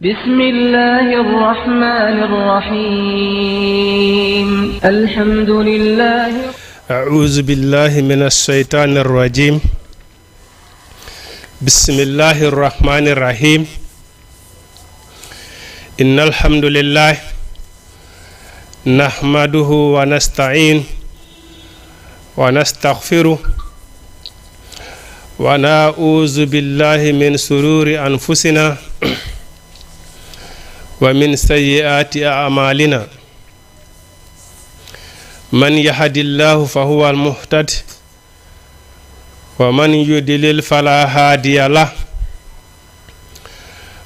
بسم الله الرحمن الرحيم الحمد لله أعوذ بالله من الشيطان الرجيم بسم الله الرحمن الرحيم إن الحمد لله نحمده ونستعين ونستغفره ونعوذ بالله من شرور أنفسنا ومن سيئات أعمالنا من يهد الله فهو المهتد ومن يضلل فلا هادي له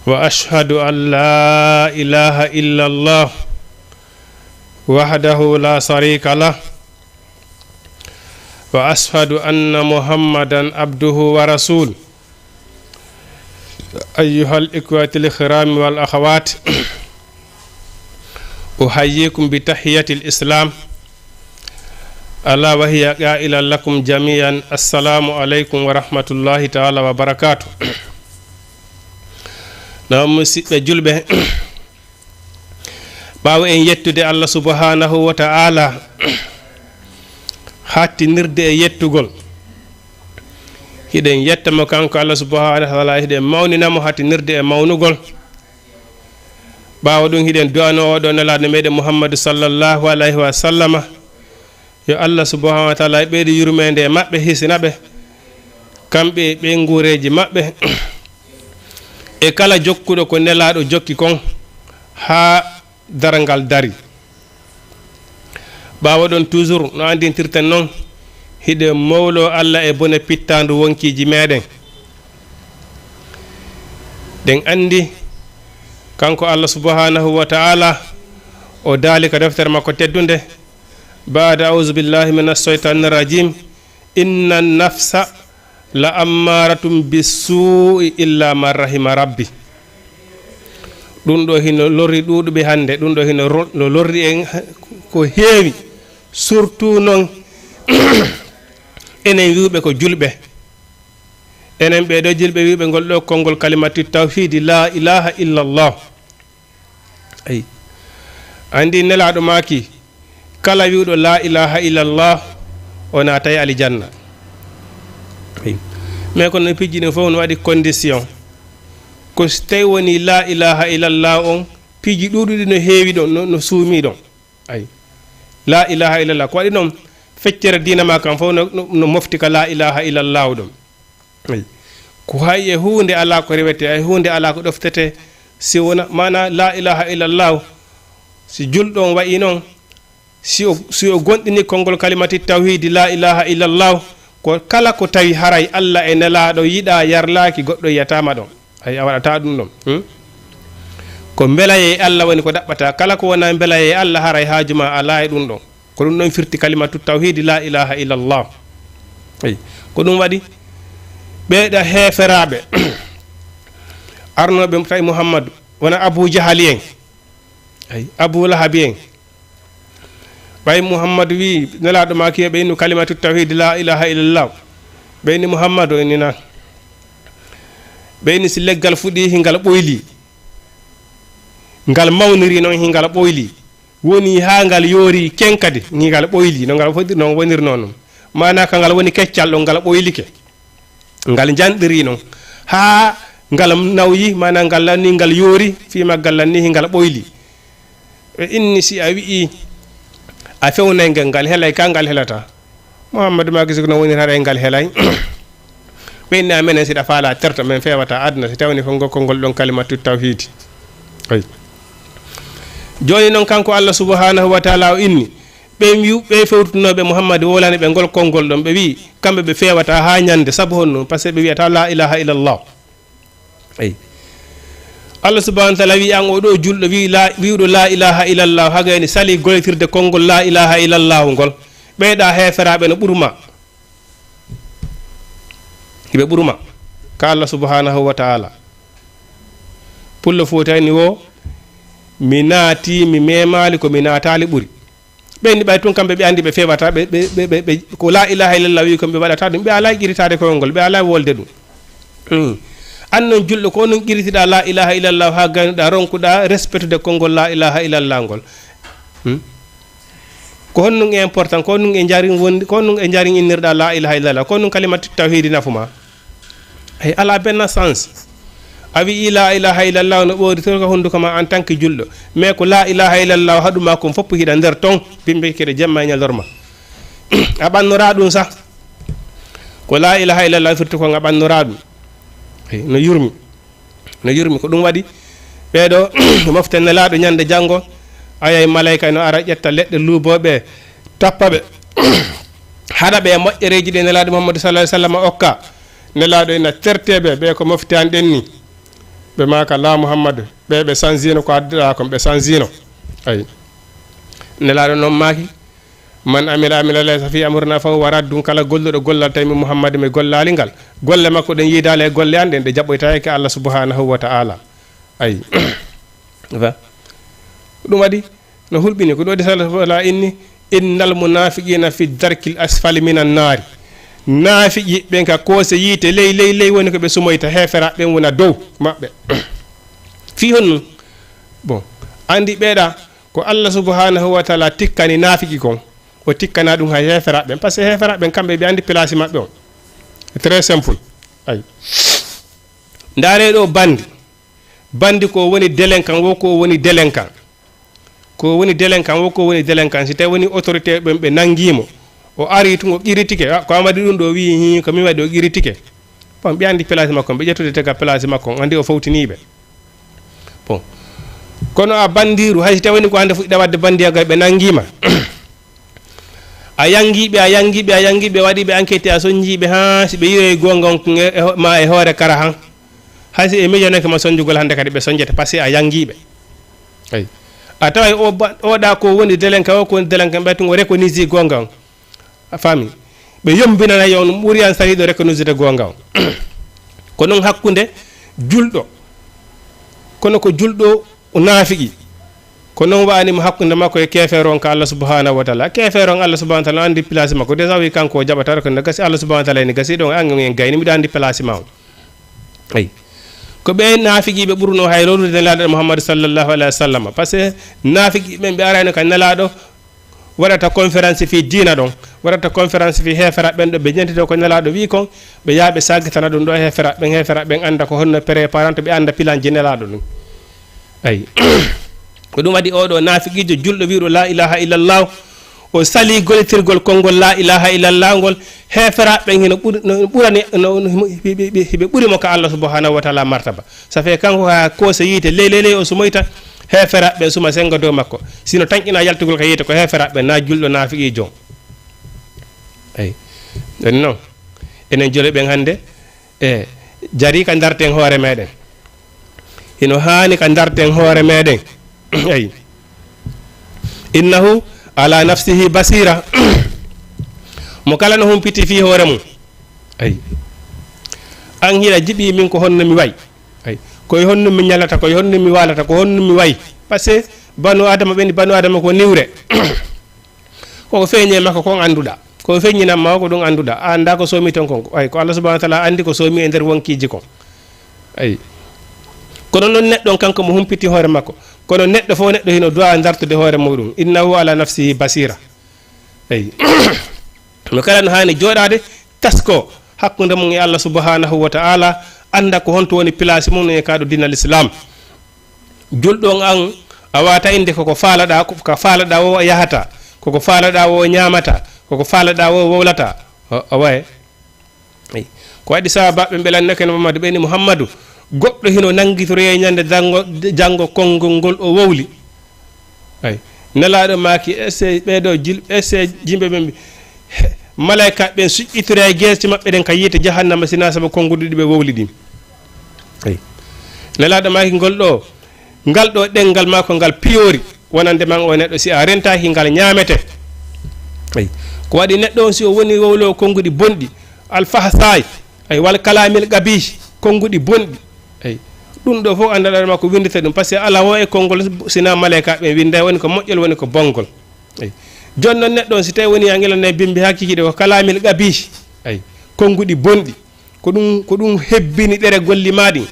وأشهد أن لا إله إلا الله وحده لا شريك له وأشهد أن محمدا عبده ورسوله أيها الإخوة الكرام والأخوات أحييكم بتحية الإسلام ألا وهي قائلا لكم جميعا السلام عليكم ورحمة الله تعالى وبركاته نعم مسيب جلبه باو إن يتد الله سبحانه وتعالى hatti nirde e yettugol hiɗen yettamo kanko Allah subhanahu wa ta'ala hiɗen mawninamo hatti nirde e mawnugol ɓawa ɗum hiɗen du'ano oɗo nelaɗo meɗen Muhammadu sallallahu alayhi wa sallama yo Allah subhanahu wa ta'ala ɓeydi yurmede e maɓɓe hisinaɓe kamɓe ɓe nguureji maɓɓe e kala jokkuɗo ko nelaɗo jokki kon ha darangal dari ɓawa ɗon toujours no andintirten noon hiɗe mawlo Allah e bone pittandu wonkiji meɗen ɗen andi kanko Allah subhanahu wa ta'ala o daali ka deftere makko teddunde ba'da a'udhu billahi minash shaitanir rajim inna nafsa la ammaratum bisu'i illa man rahima rabbi ɗum ɗo hino lorri ɗuɗuɓe hande ɗum ɗo hino lorri en ko heewi surtout noon enen wiɓe ko julɓe enen ɓeɗo julɓe wiɓe ngol ɗo konngol kalimatu tawhidi la ilaha illallah ay andi nelaɗo maki kala wiwɗo la ilaha illallah o naatay alijanna ay mais kono no pijji ɗin fof no waɗi condition ko so tawi woni la ilaha illallah on piiji ɗuɗuɗi no heewi ɗon no suumi ɗon ay la ilaha illallah ko waɗi noon feccere dina ma kam fof no mofti ka la ilaha illallah ɗum ay ko hay e hunde ala ko rewete ay hunde ala ko ɗoftete si wona mana la ilaha illallah si julɗon wayi noon si o gonɗini konngol kalimati tawhidi la ilaha illallah ko kala ko tawi haray Allah e nelaɗo yiɗa yarlaki goɗɗo yiyatama ɗon ay a waɗata ɗum ɗon ko mbelaye Allah woni ko ɗaɓɓata kala ko wona mbelaye Allah haray haajuma ala e ɗum ɗon ko ɗum ɗon firti kalimatu tawhidi la ilaha illallah ay ko ɗum waɗi ɓeeɗa heeferaɓe arnoɓe tawi Muhammadu wona Abu Jahali en ay Abu Lahabi en ɓay Muhammadu wi nelaɗo maki ɓe innu kalimatu tawhidi la ilaha illallah ɓe inni Muhammadu enina ɓe inni si leggal fuɗi hingal ɓoyli ngal mawniri noon hingal ɓoyli woni ha ngal yoori kenkadi hingal ɓoyli no ngal foɗɗi noon woniri noon mana ka ngal woni keccal ɗo ngal ɓoylike ngal janɗiri noon ha ngal nawyi mana ngal lanni ngal yoori fima ngal lanni hingal ɓoyli ɓe inni si a wi'i a fewnay ngel ngal helay ka ngal helata Muhammadu maki siko no woniri haray ngal helay ɓe inni amenen siɗa faala terta men fewata aduna si tawni ko gokkol ɗon kalimatu tawhidi ay joni noon kanko Allah subhanahu wa ta'ala o inni ɓe fewtunoɓe Muhammadu wolani ɓe ngol konngol ɗon ɓe wi kamɓe ɓe fewata ha ñande saabu honno par ce que ɓe wiyata la ilaha illallah ay Allah subhanahu wa ta'ala wi an oɗo julɗo wiwɗo la ilaha illallah hagayni sali goletirde konngol la ilaha illallah ngol ɓeyɗa heferaɓe no ɓurma hiɓe ɓurma ka Allah subhanahu wa ta'ala pullo fotani wo mi naati mi memali ko mi naatali ɓuri ɓenni ɓay tun kamɓe ɓe andi ɓe fewata ɓe ko la ilaha illallah wi ko ɓe waɗata ɗum ɓe ala ƴiritade koyol ngol ɓe ala wolde ɗum an noon julɗo ko noon qiritiɗa la ilaha illallah ha gaynuɗa ronkuɗa respectude konngol la ilaha illallah ngol ko honnum important ko honnum e jarin wondi ko honnum e jarin innirɗa la ilaha illallah ko honnum kalimatu tawhidi nafuma ay ala benna sens a wi la ilaha illallah no ɓoori torka honduko ma en tant que julɗo mais ko la ilaha illallah haɗuma kon fopp hiɗa nder ton bimɓe kede jemma e ñalorma a ɓannora ɗum sah ko la ilaha illallah firti ko a ɓannora ɗum no yurmi ko ɗum waɗi ɓeeɗo moften nelaɗo ñande janngo ayay malayka no ara ƴetta leɗɗe luuboɓe tappa ɓe haɗa ɓe moƴƴereji ɗi nelaɗo mouhamadou sallah sallam okka nelaɗo ena terteɓe ɓe ko moftani ɗen ni ɓe maka la mouhammadou ɓe sansino ko adduɗa kon ɓe sansino ayi nelaɗo noon maki man amila lay safi amruna faw warat ɗum kala golluɗo gollal tawi mi mouhammadu mi gollali ngal golle makko ɗen yiidale e golle an ɗen ɗe jaɓɓoytaki Allah subhanahu wa ta'ala ayi ɗum waɗi no hulɓini ko ɗo de sala inni innal munafiqina fi darkil asfali minan naari naafiqi ɓen ka koose yiite ley woni ko ɓe sumoyta hefera ɓen wona dow maɓɓe fi honnum bon andi ɓeeɗa ko Allah subhanahu wa ta'ala tikkani naafiqi kon o tikkana ɗum hay hefera ɓen par ce que hefera ɓen kamɓe ɓe andi place maɓɓe on très simple ay ndaare ɗo bandi ko woni délinquant wo ko woni délinquant wo ko woni délinquant si tawi woni autorité ɓen ɓe nangimo o ari tun o qiritike ko amadi ɗum ɗo wi ko min waɗi o qiritike bon ɓe andi place makko ɓe ƴettude tega place makko andi o fawtiniɓe bon kono a bandiru hay si tawi woni ko hande fuɗɗa wadde bandiyagal ɓe nangima a yangiɓe waɗiɓe enquête a soñjiɓe ha si ɓe yiyoyi gonga ma e hoore kara han hay si e mijoneke ma soñjugol hande kadi ɓe soñjete par ce que a yangiɓe ay a tawa oɗa ko woni délinquant o ko woni délinquant ɓe tun o reconisi gonga on a faami ɓe yombinana yo no ɓuuri an sahiɗo reconnaisside gonga on ko noon hakkude julɗo kono ko julɗo naafiqi ko noon wanimo hakkude makko e kefere on ko Allah subhanahu wa ta'ala kefere on Allah subhanahu wa ta'ala andi place makko déjà wi kanko o jaɓata ko ne gasi Allah subhanahu wa ta'ala ni gasi ɗon an en gayni miɗa andi place ma o ay ko ɓe naafiqiɓe ɓurno hay lowlude nelaɗo mouhammadou sallllahu alayhi wa sallam par ce que naafiqi ɓen ɓe arani ko nelaɗo waɗata conférence fi diina ɗon waɗata conférence fi hefera ɓen ɗo ɓe jentito ko nelaɗo wi kon ɓe yaaɓe sagitana ɗum ɗo hefera ɓen anda ko honno préparante ɓe anda pilanji nelaɗo ɗum ayi ko ɗum waɗi oɗo naafiqijo julɗo wiɗo la ilaha illallah o sali gollitirgol konngol la ilaha illallah ngol hefera ɓen hino ɓurani ɓe ɓurimo ko Allah subhanahu wa ta'ala martaba ça fait kanko ha koose yiite ley o sumoyta hefera ɓe suma senga dow makko sino tanƴina yaltugol ko yiyete ko hefera ɓe na julɗo naafiqi jon eyi ɗoni noon enen jole ɓen hannde e jari ka darten hoore meɗen hino haani ka darten hoore meɗen eyi innahu ala nafsihi basira mo kala no humpiti fi hoore mum eyi an hiɗa jiɓi min ko honno mi wayi eyi koye honno mi ñalata koye honno mi walata ko honno mi wayi par ce que banu adama ɓeni banu adama ko niwre koko feeñe makko kon annduɗa ko feññinanma ko ɗum annduɗa a anda ko soomi ton kon ay ko Allah subhanahu wa ta'ala andi ko soomi e nder wonkiji kon ayi kono noon neɗɗon kanko mo humpiti hoore makko kono neɗɗo fof neɗɗo hino dowa dartude hoore muɗum innahu ala nafsihi basira eyi no kala no hani jooɗade tasko hakkude mum e Allah subhanahu wa ta'ala anda ko honto woni place mum e kaɗo dinal islam julɗon an a wata inde koko faalaɗa ko faalaɗa o yahata koko faalaɗa o ñamata koko faalaɗa o wowlata a waye eyi ko waɗi sabaɓe beelannake no mamadou ɓeni mouhammadou goɗɗo hino nangitoroye ñande janggo konngol ngol o wowli ay nelaɗo maki esse ɓeɗo esse jimɓe ɓen malayka ɓen suƴƴitore e guesce maɓɓe ɗen ka yiite jahannama sina saabu konnguɗi ɗi ɓe wowli ɗin ay nelaɗo maki ngol ɗo ngal ɗo ɗengal mako ngal piyori wonande man o neɗɗo si a rentaki ngal ñamete ay ko waɗi neɗɗo on si o woni wowlo konnguɗi bonɗi alfahsay ay wal kalamil gabi konnguɗi bonɗi ay ɗum ɗo fof andaɗa makko windete ɗum par ce que ala o e konngol sina malayka ɓe winda woni ko moƴƴol woni ko bongol ay jonnon neɗɗo on si tawi woni a ngelane bimbi hakkikiɗe ko kalamil gabi ay konnguɗi bonɗi ko ɗum hebbini ɗere golli maɗi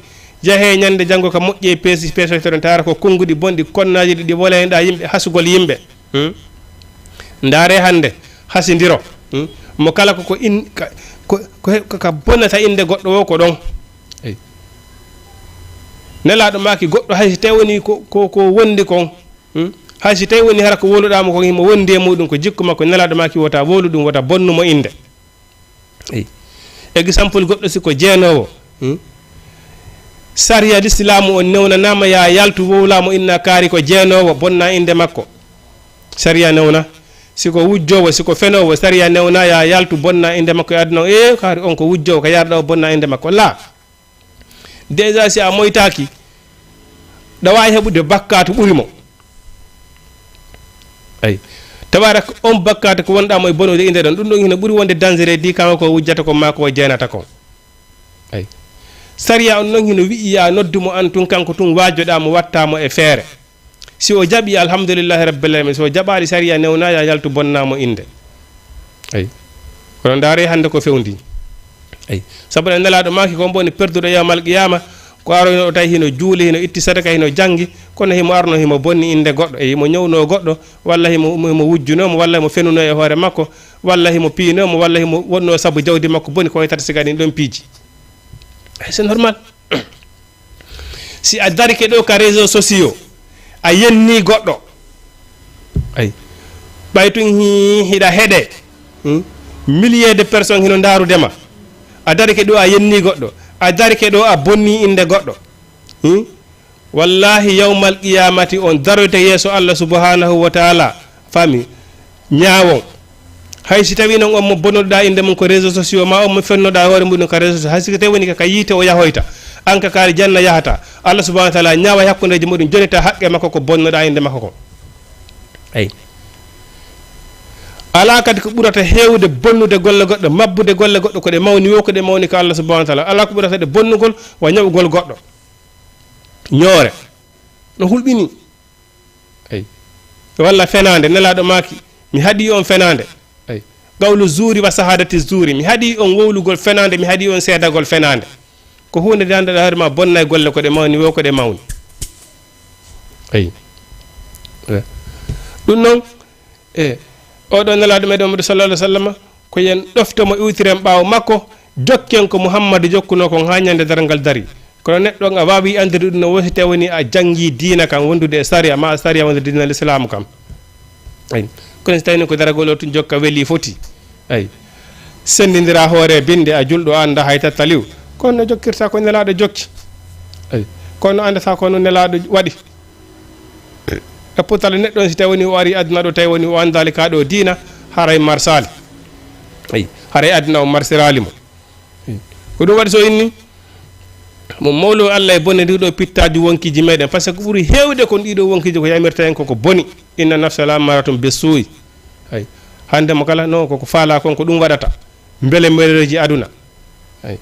jahe ñande janngo ka moƴƴe pesotoɗen tawata ko konngudi bonɗi konnaji ɗi wolaniɗa yimɓe hasugol yimɓe ndaare hannde hasidiro mo kala ko ka bonnata inde goɗɗo o ko ɗon eyi nelaɗo maki goɗɗo haysi tawi woni ko wondi kon haysi tawi woni hara ko woluɗamo kon himo wondi e muɗum ko jikku makko nelaɗo maki wota wolu ɗum wota bonnumo inde eyi exemple goɗɗo siko jeenowo sariya l'islamu on newnanama ya yaltu wowlamo inna kaari ko jeenowo bonna inde makko sariya newna siko wujjowo siko fenowo sariya newna ya yaltu bonna inde makko e aduna o kaari on ko wujjowo ko yarɗa o bonna inde makko la déjà si a moytaki ɗa wawi heɓude bakkatu ɓurimo ayi tabaraka on bakkatu ko wonɗamo e bonude inde ɗon ɗum ɗon hino ɓuuri wonde dangereux di kama ko wujjata ko ma ko jeenata kon ayi sariya on noon hino wi'i ya noddumo an tun kanko tun wajjoɗamo wattamo e feere si o jaɓi alhamdoulillahi rabbil alamin so jaɓaɗi sariya newna ya yaltu bonnamo inde ayi kono ndaare hande ko fewndi ayi sabu ne nelaɗo maki ko boni perduɗo yawmal qiyama ko aroyno o tawi hino juuli hino itti sadaka hino janggi kono himo arno himo bonni inde goɗɗo e himo ñawno goɗɗo walla himo wujjunomo walla himo fenuno e hoore makko walla himo piinomo walla himo wonno saabu jawdi makko boni ko tata siga ɗin ɗon piiji c'est normal si a darike ɗo ka réseaux sociaux a yenni goɗɗo ay ɓay tun hiɗa heeɗe milliers de personnes hino darudema a darike ɗo a yenni goɗɗo a darike ɗo a bonni inde goɗɗo wallahi yawmal qiyamati on daroyte yeeso Allah subhanahu wa taala fami ñaawon hay si tawi noon on mo bonnoɗa inde mum ko réseaux sociaux ma on mo fennoɗa hoore muɗum ko réseaux sociaux hay si tawi woni ka yiite o yahoyta an ka kaari janna yahata Allah subhanahu wa taala ñaawa hakkudeji muɗum jonita haqqe makko ko bonnoɗa inde makko ko ayi ala kadi ko ɓurata heewde bonnude golle goɗɗo mabbude golle goɗɗo ko ɗe mawni wo ko ɗe mawni ko Allah subhanahu wa taala ala ko ɓurata ɗe bonnugol wa ñawugol goɗɗo ñoore no hulɓini ayi walla fenande nelaɗo maki mi haɗi on fenande ayi gawlu zuuri wa sahadati zuuri mi haɗi on wowlugol fenande mi haɗi on seedagol fenande ko hunde nde anduɗa hoore ma bonna e golle ko ɗe mawni wo ko ɗe mawni ayi ɗum noon oɗo nelaɗo meɗen Muhammadu sallallahu alaihi wasallam ko yen ɗoftomo iwtiren ɓaawo makko jokken ko Muhammadu jokkuno kon ha ñande dargal dari kono neɗɗo a wawi andude ɗum no wosite woni a janggi diina kam wondude e sariya ma sariya wondude diina l'islam kam ayi kono so tawini ko daragol o tun jokka weeli foti ayi sendidira hoore binde a julɗo anda hay tattaliw kono no jokkirta ko nelaɗo jokki ayi kono andata kono nelaɗo waɗi e putal neɗɗo si tawi woni o ari aduna ɗo tawi woni o andali ka ɗo diina haray marsali ayi haray aduna o marsirali mo ko ɗum waɗi so inni mo mawlo Allah e bonne ndiɗo pittaji wonkiji meɗen par ce que ko ɓuuri hewde kon ɗiɗo wonkiji ko yamirta en koko boni inna nafsa la maratum bessuyi ayi hande mo kala non koko faala kon ko ɗum waɗata beele mbeeleji aduna ayi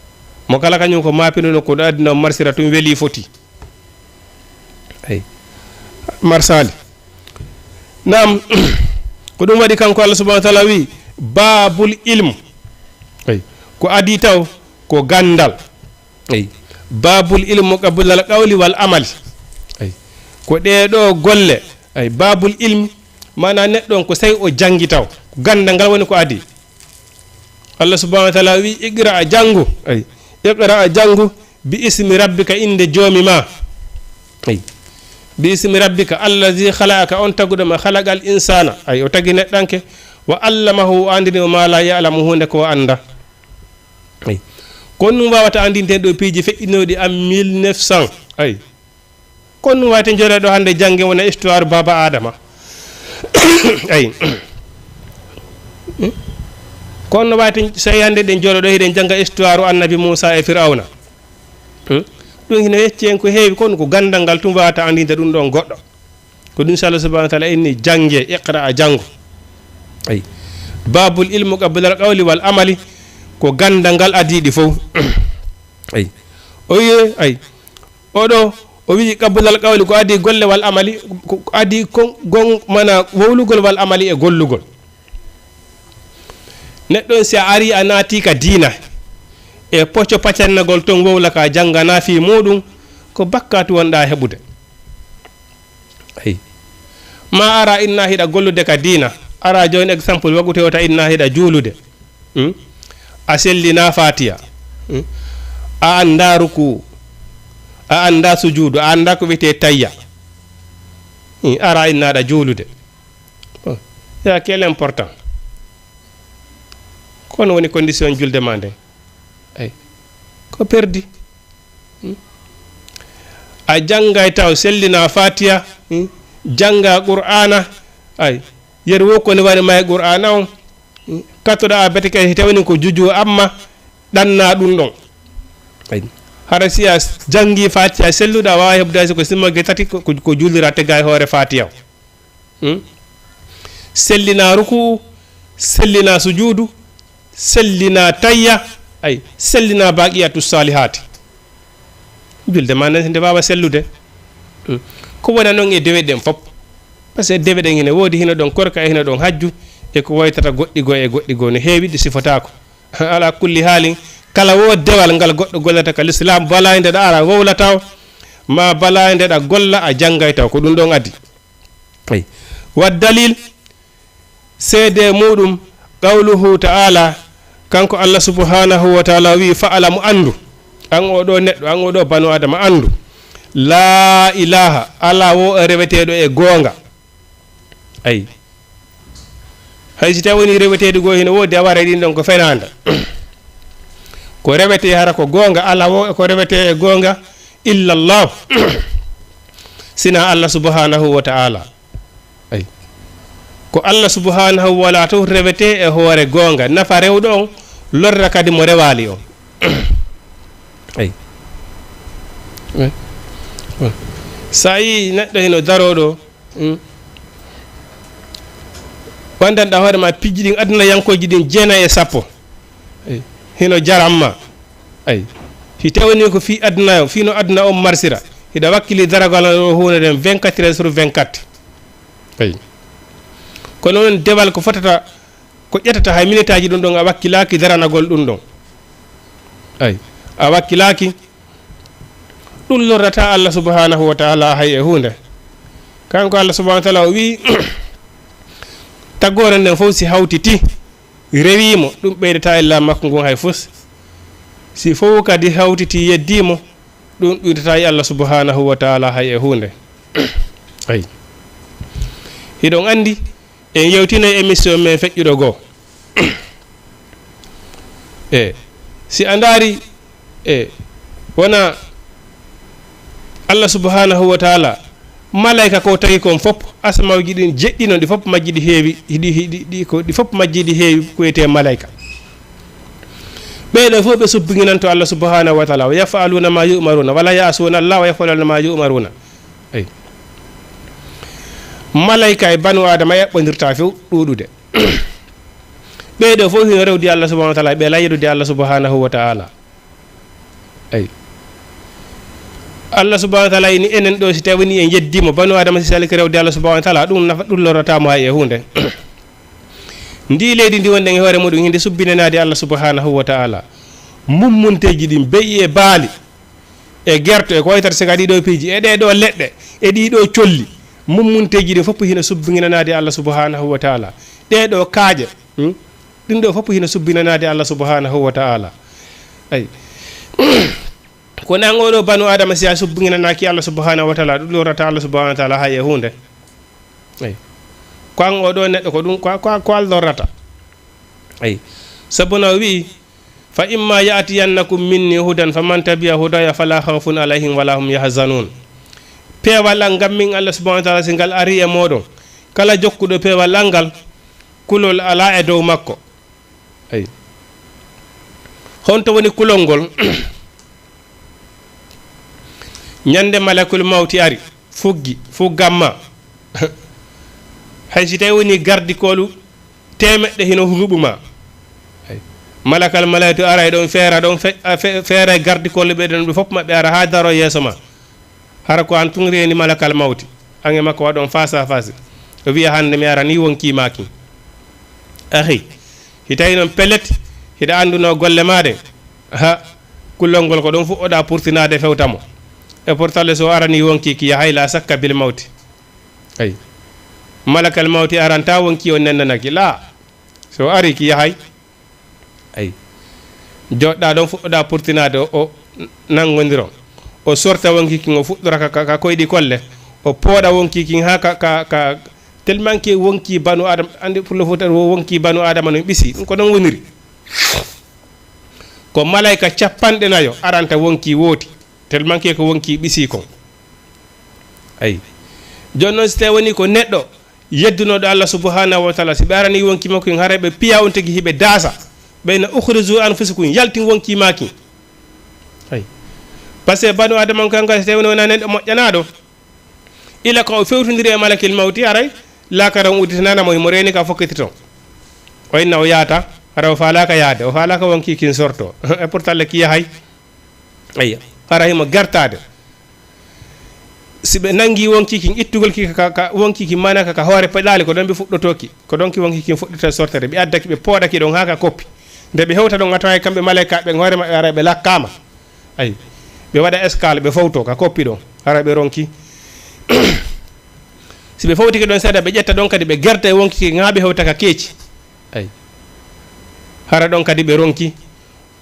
mo kala kañum ko mapinono ko ɗo aduna o marsira tum weeli foti ayi marsali nam ko ɗum waɗi kanko Allah subhanahu wa taala wi babul ilmu ayi ko adi taw ko gandal ayi babul ilmu qabulal qawli wal amali ayi ko ɗeɗo golle ayi babul ilmi mana neɗɗon ko sayi o jangi taw gandal ngal woni ko adi Allah subhanahu wa taala wi iqra a jangu ayi iqra a jangu bi ismi rabbika inde joomi ma ayi bi ismi rabbika allazi khalaqaka on tagudama khalaqal insana ay o tagi neɗɗanke wa allamahu andini o ma la ya'lamu hunde ko anda ay kon ɗum wawata andinten ɗo piiji feƴƴinoɗi am 1900 ay kon ɗum wawate jore ɗo hande jangge wona histoire baba adama ay kon no wawate so hande ɗen jooɗo ɗo hiɗen jangga histoire annabi Moussa e Fir'auna ɗum hino yecci en ko heewi kono ko gandal ngal tum wawata andinde ɗum ɗon goɗɗo ko ɗum so Allah subhanahu wa taala inni jangge iqra a jangu ayi babul ilmu qabla qawli wal amali ko gandal ngal adiɗi fof ayi o wiye ayi oɗo o wi qabla qawli ko adi golle wal amali ko adi gon mana wowlugol wal amali e gollugol neɗɗon si a ari a naati ka diina e pocco pacannagol ton wowla ka jangana fi muɗum ko bakkatu wonɗa heɓude ay ma ara inna hiɗa gollude ka diina ara joni exemple waggute wota inna hiɗa juulude a sellina fatiya a anda ruku a anda sujudu a anda ko wiyete tayya ara innaɗa juulude ya quel important kono woni condition julde ma nden ay ko perdi a jangay taw sellina fatiya janga qur'ana ay yer wo ko ne wari may qur'ana on kattoɗa a bete kay tawni ko juju amma ɗanna ɗum ɗon ay hara siya jangi fatiya selluɗa wawa heɓdasi ko simmage tati ko jullira tegga e hoore fatiya o sellina ruku sellina sujudu sellina tayya ay sellina baqiyatu salihati julde ma nde wawa sellude ko wona noon e dewe ɗen fof par ce que dewe ɗen ene woodi hino ɗon korka e hino ɗon hajju e ko woytata goɗɗigo e goɗɗigo no heewi ɗi sifatako ala kulli haalin kala wo dewal ngal goɗɗo gollata ka l'islam bala nde ɗa ara wowlataw ma bala nde ɗa golla a janggay taw ko ɗum ɗon addi ay wad dalil seede muɗum qawluhu ta'ala kanko Allah subhanahu wa ta'ala wi fa'alamu andu an oɗo neɗɗo an oɗo banu adama andu la ilaha ala wo reweteɗo e gonga ay hay si tawi woni rewetede go hino wodi a wara ɗin ɗon ko fenanda ko rewete hara ko gonga ala wo ko rewete e gonga illa Allah sina Allah subhanahu wa ta'ala ay ko Allah subhanahu wa ta'ala to rewete e hoore gonga nafa rewɗo on lorra kadi mo rewali on ay sa yi neɗɗo hino daroɗo wandanɗa hoore ma pijji ɗin aduna yankoji ɗin 9 ay hino jaramma ay si tawni ko fi aduna o fino aduna on marsira hiɗa wakkili daragal o hunde den 24 heures sur 24 ay kono noon dewal ko fotata ko ƴettata hay minute aji ɗum ɗon a wakkilaki daranagol ɗum ɗon ay a wakkilaki ɗum lorrata Allah subhanahu wa ta'ala hay e hunde kanko Allah subhanahu wa ta'ala o wi taggore nden fof si hawtiti rewimo ɗum ɓeydata illa makko ngon hay fos si fof kadi hawtiti yeddimo ɗum ɓeydata e Allah subhanahu wa ta'ala hay e hunde ay hiɗon andi en yewtino émission men feƴƴuɗo goo e si a ndaari e wona Allah subhanahu wa ta'ala malaika ko tagi kon fof asmawji ɗin jeɗɗino ɗi fof majji ɗi heewi ɗi fof majji ɗi heewi koyete malaika ɓeɗo fof ɓe subbiginanto Allah subhanahu wa ta'ala wa yafaluna ma yu'maruna wala ya'suna Allah wa yafaluna ma yu'maruna ay malaika e banu adama yaɓɓodirta few ɗuɗude ɓeɗo fof hino rewdi Allah subhanahu wa ta'ala ɓe layyidude Allah subhanahu wa ta'ala ay Allah subhanahu wa ta'ala ini enen ɗo si tawini en yeddimo banu adama si sali ko rewde Allah subhanahu wa ta'ala ɗum nafa ɗum lorotamo hay e hunde ndi leydi ndi wonɗen e hoore muɗum hinde subbinanade Allah subhanahu wa ta'ala mummunteji ɗin beyi e baali e gerto e ko waytata siga ɗiɗo piiji e ɗeɗo leɗɗe e ɗiɗo colli mummunteji ɗin fof hino subbinanade Allah subhanahu wa ta'ala ɗeɗo kaaƴe ɗin ɗo fof hino subbinanade Allah subhanahu wa ta'ala ay ko nan oɗo banu adama si a subbiginanaki Allah subhanahu wa ta'ala ɗum lorata Allah subhanahu wa ta'ala hay e hunde ay ko an oɗo neɗɗo ko ɗum ko al lorrata ay sabu no wi fa imma ya'tiyannakum minni hudan faman tabi'a hudaya fala khawfun alayhim wala hum yahzanun peewal an ngam min Allah subhanahu wa ta'ala si ngal ari e moɗon kala jokkuɗo peewal an ngal kulol ala e dow makko ay honto woni kulol ngol ñande malakul mawti ari fuggamma hay si tawi woni gardikolu temeɗɗe hino huɓuma ay malakal malaytu ara e ɗon feera ɗon feera gardikolu ɓeɗen ɓe fof maɓɓe ara ha daro yeeso ma hara ko an tun reeni malakal mawti an e makko waɗon face à face o wiya hande mi ara ni wonkimaki ahi si tawi noon pellet hiɗa anduno golle maɗen ha kullol ngol ko ɗon fuɗɗoɗa purtinade fewtamo e pourtant so arani wonki ki yahay la sakka bil mawti ay malakal mawti aranta wonki o nennanaki la so ari ki yahay ay joɗɗa ɗon fuɗɗoɗa purtinade o nangodiron o sorta wonki kin o fuɗɗora ka koyɗi kolle o pooɗa wonki kin ha ka tellement que wonki banu adama andi pour le fouta wonki banu adama no ɓisi ɗum ko ɗon woniri ko malayka capanɗe nayo aranta wonki wooti tellement que ko wonki ɓisi kon ayi joni noon so tawi woni ko neɗɗo yeddunoɗo Allah subhanahu wa taala si ɓe arani wonki makko en haara ɓe piya on tigi hiɓe daasa ɓeyna ukhrizu anfusakum yaltin wonki maki ayi par ce que banu adama kanko so tawi wona neɗɗo moƴƴanaɗo ila ko o fewtodiri e malakil mawti aray lakara on udditananamo mo reni ka fokkiti ton o inna o yaata hara o faalaka yaade o faalaka wonki kin sorto e pourtant le ki yahay ayya hara himo gartade si ɓe nangi wonki kin ittugol ki ka wonki kin manaka ka hoore peɗali ko ɗon ɓe fuɗɗotoki ko ɗon ki wonki kin fuɗɗita sortere ɓe addaki ɓe pooɗaki ɗon ha ka koppi nde ɓe hewta ɗon atawa kamɓe malayka ɓe hoore maɓɓe ara ɓe lakkama ayi ɓe waɗa escale ɓe fawto ka koppi ɗon hara ɓe ronki si ɓe fawtiki ɗon seeɗa ɓe ƴetta ɗon kadi ɓe gerta e wonki ki ha ɓe hewta ka keeci ayi hara ɗon kadi ɓe ronki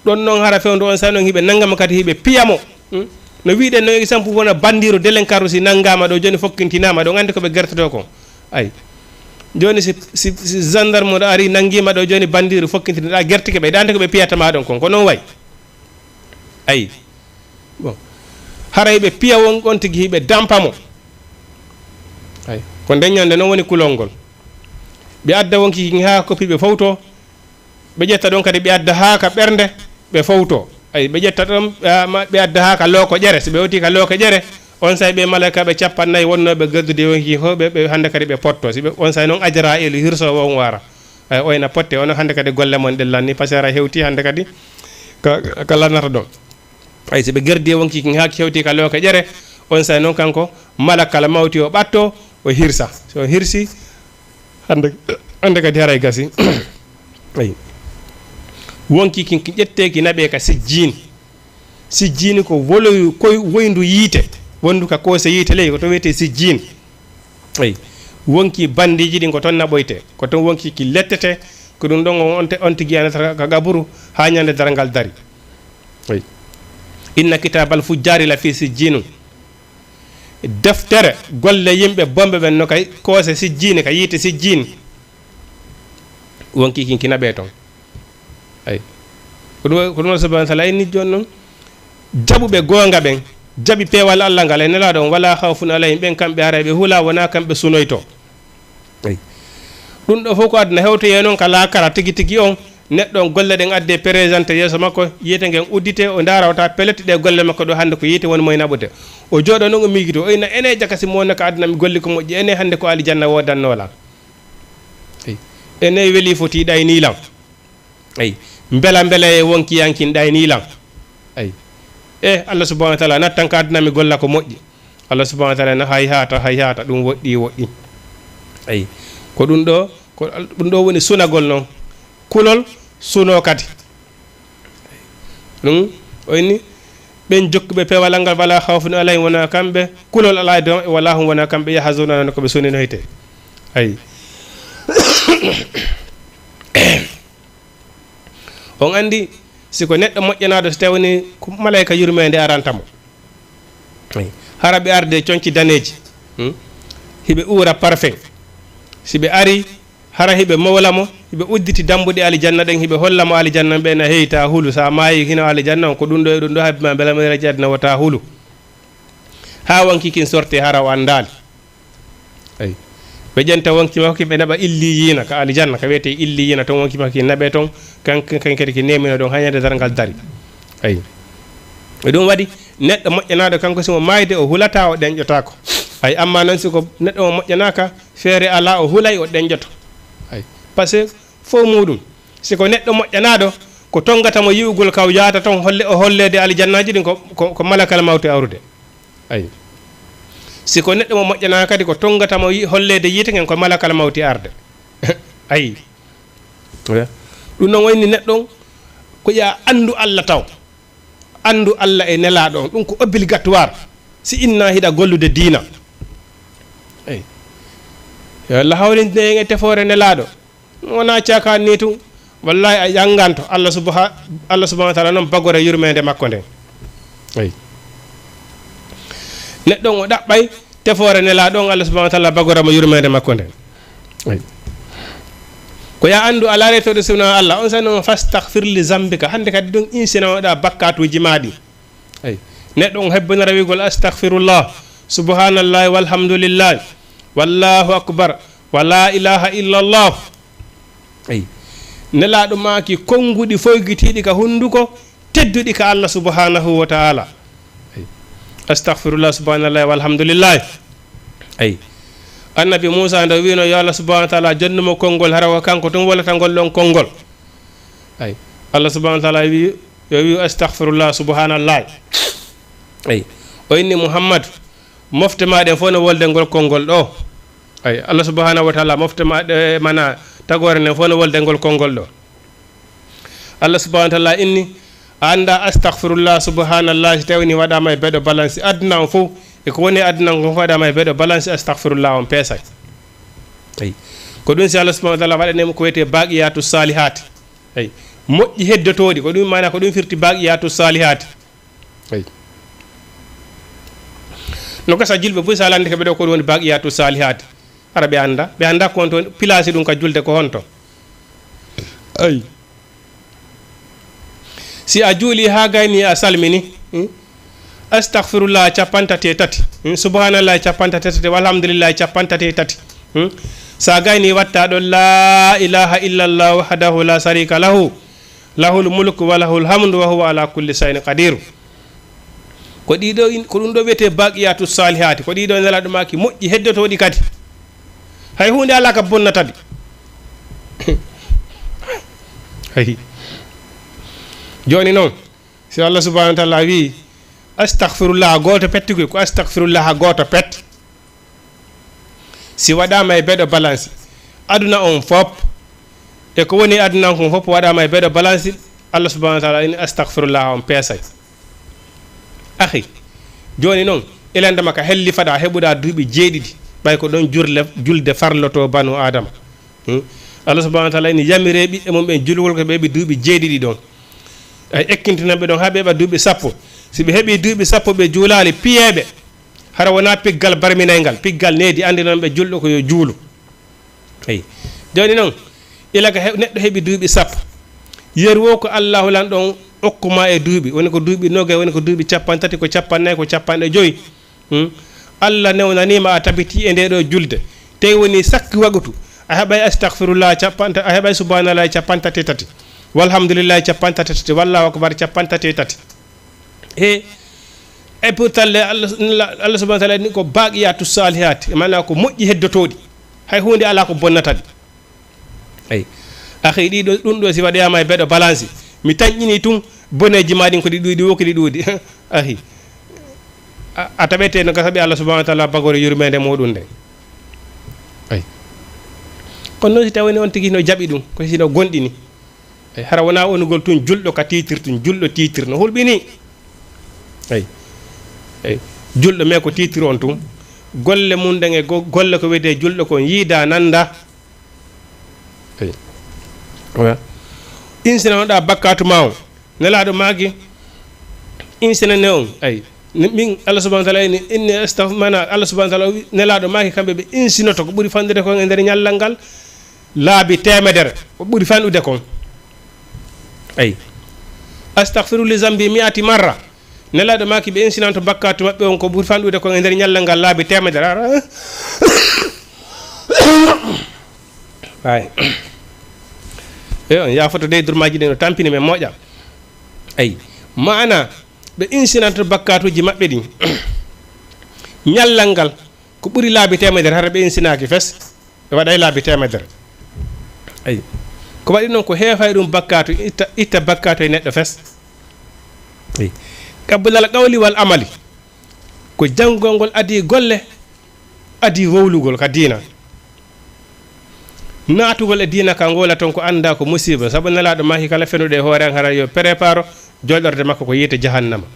ɗon noon hara fewndo on sa noon hiɓe nangama kadi hiɓe piyamo no wiɗen no exemple wona bandiro délinquant si nangama ɗo joni fokkintinama ɗo andi koɓe gertoto kon ayi joni si gendarme ɗo ari nanguima ɗo joni bandiro fokkintiniɗa gertike ɓe ɗante koɓe piyatama ɗon kon ko noon way ayi bon hara hiɓe piya on tigi hiɓe dampamo ay ko ndeññande noon woni kulol ngol ɓe adda wonki kin ha koppi ɓe fawto ɓe ƴetta ɗon kadi ɓe adda ha ka ɓernde ɓe fawto ay ɓe ƴetta ɗon ɓe adda ha ka looko ƴere so ɓe hewti ka looko ƴere on say ɓe malaika ɓe 40 wonnoɓe gaddude wonki ho ɓe hande kadi ɓe potto si ɓe on say noon ajara elu hirsowo on wara ay oyna potte ono hande kadi golle mon ɗellanni par ce que ara hewti hande kadi ka lannata ɗon ay so ɓe gerdi wonki kin ha hewti ka looko ƴere on say noon kanko malakala mawti o ɓatto o hirsa so hirsi hande kadi haray gasi ayi wonki kin ƴetteki naɓe ka sijjini ko woloyu koye woyndu yiite wondu ka koose yiite ley ko to wiyete sijjini ayi wonki bandiji ɗin ko toon naɓoyte ko toon wonki ki lettete ko ɗum ɗon on tigi anata ka gaburu ha ñande darangal dari ayi inna kitabal fujjari la fi sijjinum deftere golle yimɓe bombe ɓen no kay koose sijjini ka yiite sijjini wonki kin kinaɓe toon ay ko ɗum subhanahu wa taala inni joni noon jaɓuɓe goonga ɓen jaɓi peewal Allah ngal e nelaɗo on wala hawfun alayhim ɓen kamɓe ara ɓe hula wona kamɓe sunoyto ay ɗum ɗo fof ko aduna hewtoye noon ka laakara tigi tigi on neɗɗo on golle ɗen adde présenté yeeso makko yiite ngen uddite o ndaara wata pelete ɗe golle makko ɗo hannde ko yiite woni moye naɓude o jooɗo noon o miigito o ina ene jakasi mo wonno ko aduna mi golli ko moƴƴi ene hannde ko alijanna wodannolan ay ene weeli foti ɗaynilan ay beela e wonki yankin ɗaynilan ay Allah subhanahu wa taala nattan ko aduna mi golla ko moƴƴi Allah subhanahu wa taala no hay hata ɗum woɗɗi ay ko ɗum ɗo woni sunagol noon kulol suno kadi ɗum oyni ɓen jokkuɓe pewal ngal wala hawfun alayhim wona kamɓe kulol ala do wala hum wona kamɓe yahzununa ko ɓe suninoyte ayi on andi siko neɗɗo moƴƴanaɗo so tawni malayka yurmede arantamo hara ɓe arde coñci daneji hiɓe uura parfum si ɓe ari hara hiɓe mawlamo hiɓe udditi dambuɗe alijanna ɗen hiɓe hollamo alijanna ɓe na heyta hulu sa maayi hino alijanna on ko ɗum ɗo e ɗum ɗo haɓima beela meraji aduna wota hulu ha wonki kin sorte hara o andali ayi ɓe ƴenta wonki makko ɓe naɓa illiyina ka alijanna ka wiyete illiyina toon wonki makko ki naɓe toon kan kadi ki nemino ɗon ha ñande dargal dari ayi e ɗum waɗi neɗɗo moƴƴanaɗo kanko simo mayde o hulata o ɗeñƴotako ay amma noon siko neɗɗo o moƴƴanaka feere ala o hulay o ɗeñƴoto ay par ce que fof muɗum siko neɗɗo moƴƴanaɗo ko tongatamo yiwgol kaw yaata toon o hollede alijannaji ɗin ko malakal mawte awrude ayi siko neɗɗo mo moƴƴanaka kadi ko tongatamo hollede yiite ngen ko malakal mawti arde ayi ɗum noon wayni neɗɗon ko ya andu Allah taw andu Allah e nelaɗo on ɗum ko obligatoire si inna hiɗa gollude diina eyi yo Allah hawrinde en e tefore nelaɗo wona caka ni tum wallahi a jangganto Allah subhanahu wa taala noon bagore yurmede makko nden eyi neɗɗo o ɗaɓɓay tefore nelaɗo on Allah subhanahu wa taala bagorama yurmede makko nden eyi ko ya andu ala retoɗo suna Allah on sano fastaghfir li zambika hande kadi ɗum insinoɗa bakkatuji maɗi eyi neɗɗo on hebbinara wigol astaghfirullah subhanallahi walhamdulillah wallahu akbar wala ilaha illallah eyi nelaɗo maki konguɗi foygitiɗi ka hunduko tedduɗi ka Allah subhanahu wa ta'ala eyi astaghfirullah subhanallahi walhamdulillah eyi annabi Musa ndo wino yo Allah subhanahu wa ta'ala jonnumo konngol harawa kanko tum wolata ngol ɗon konngol ay Allah subhanahu wa ta'ala wi yo wi astaghfirullah subhanallah ay o inni Muhammad mofte maɗen fof no wolde ngol konngol ɗo ay Allah subhanahu wa ta'ala mofte maɗe mana tagore nen fof no wolde ngol konngol ɗo Allah subhanahu wa ta'ala inni anda astaghfirullah subhanallah si tawni waɗama e beɗo balance aduna on fof e ko woni aduna ko faɗama e beɗo balance astaghfirullah on peesay eyi ko ɗum si Allah subhanahu wa ta'ala waɗanemo ko wiyete baqiyatu salihati eyi moƴƴi heddotoɗi ko ɗum mana ko ɗum firti baqiyatu salihati eyi no gasa julɓe fof sa landi ko ɓeɗo ko ɗum woni baqiyatu salihati ara ɓe anda ko on toon pilasi ɗum ka julde ko honto eyi si a juuli ha gayni a salmini astaghfirullah capantate tati subhanallah capantate tati walhamdulillah capantate tati sa gayni watta ɗon la ilaha illallah wahdahu la sharika lahu lahul mulku wa lahul hamdu wa huwa ala kulli shay'in qadir ko ɗiɗo ko ɗum ɗo wiyete baqiyatu salihati ko ɗiɗo nelaɗo maki moƴƴi heddotoɗi kadi hay hunde ala ka bonnatadi hay joni noon si Allah subhanahu wa ta'ala wi astaghfirullah goto pettugo ko astaghfirullah goto pet si waɗama e beɗo balance aduna on fop e ko woni aduna on fop waɗama e beɗo balance Allah subhanahu wa ta'ala ini astaghfirullah on peesay akhi joni noon ilandema ka helli faɗa heɓuɗa duuɓi jeeɗiɗi ɓay ko ɗon julde farloto banu adama Allah subhanahu wa ta'ala ini yamire ɓiɓɓe mum ɓen julgol ko ɓeɓi duuɓi jeeɗiɗi ɗon ay ekkintinaɓe ɗon ha ɓeɓa duuɓi sappo si ɓe heeɓi duuɓi sappo ɓe juulali piyeɓe hara wona piggal barminaygal piggal needi andi noon ɓe julɗo ko yo juulu eyi joni noon ila ka neɗɗo heeɓi duuɓi sappo yeru wo ko allahu lan ɗon okkuma e duuɓi woni ko duuɓi nogay woni ko duuɓi capantati ko capannayyi ko capanɗe joyyi Allah newnanima a tabiti e nde ɗo julde tawi woni sakki wagutu a heɓay astaghfirullah a heɓay subhanallah capantati tati walhamdulillah capantati tati wallahu akbar capantati tati e pourtant Allah subhanahu wa ta'ala ni ko baqiyatu salihati mana ko moƴƴi heddotoɗi hay hunde ala ko bonnatadi eyi akhi ɗiɗo ɗum ɗo si waɗayama e beɗo balance mi tañƴini tum boneji maɗin ko ɗi ɗuuɗi woki ɗi ɗuuɗi ahi a taɓete no gasaɓe Allah subhanahu wa ta'ala bagore yurmede muɗum nde eyi kono noon si tawini on tigui no jaɓi ɗum ko sino gonɗini eyi hara wona onugol tun julɗo ka titir tun julɗo titir no hulɓini eyi eyi julɗo mais ko titir on tun golle mum ɗen e golle ko wiyete julɗo kon yiida nanda eyi insinanoɗa bakkatu ma on nelaɗo maki insinane on eyi min Allah subhanahu wa ta'ala inni astaghfiruna Allah subhanahu wa ta'ala nelaɗo maki kamɓe ɓe insinoto ko ɓuuri fandude kon e nder ñallal ngal laabi temedere ko ɓuuri fanɗude kon eyi astaghfiru li zambi mi'ati marra nelaɗo maki ɓe insinanto bakkatu maɓɓe on ko ɓuuri fanɗude kon e nder ñallal ngal laabi temedere ara ay e on yafoto dey durmaji ɗi no tampini men moƴƴa eyi mana ɓe insinanto bakkatuji maɓɓe ɗi ñallal ngal ko ɓuuri laabi temedere hara ɓe insinaki fes ɓe waɗay laabi temedere eyi ko waɗi noon ko heefay ɗum bakkatu itta bakkatu e neɗɗo fes eyi kabbulal qawli wal amali ko janngol ngol adi golle adi wowlugol ka diina naatugol e diina ka ngola toon ko annda ko musiba sabu nelaɗo maki kala fenuɗe hoore an hara yo prépare joɗorde makko ko yiyete jahannama.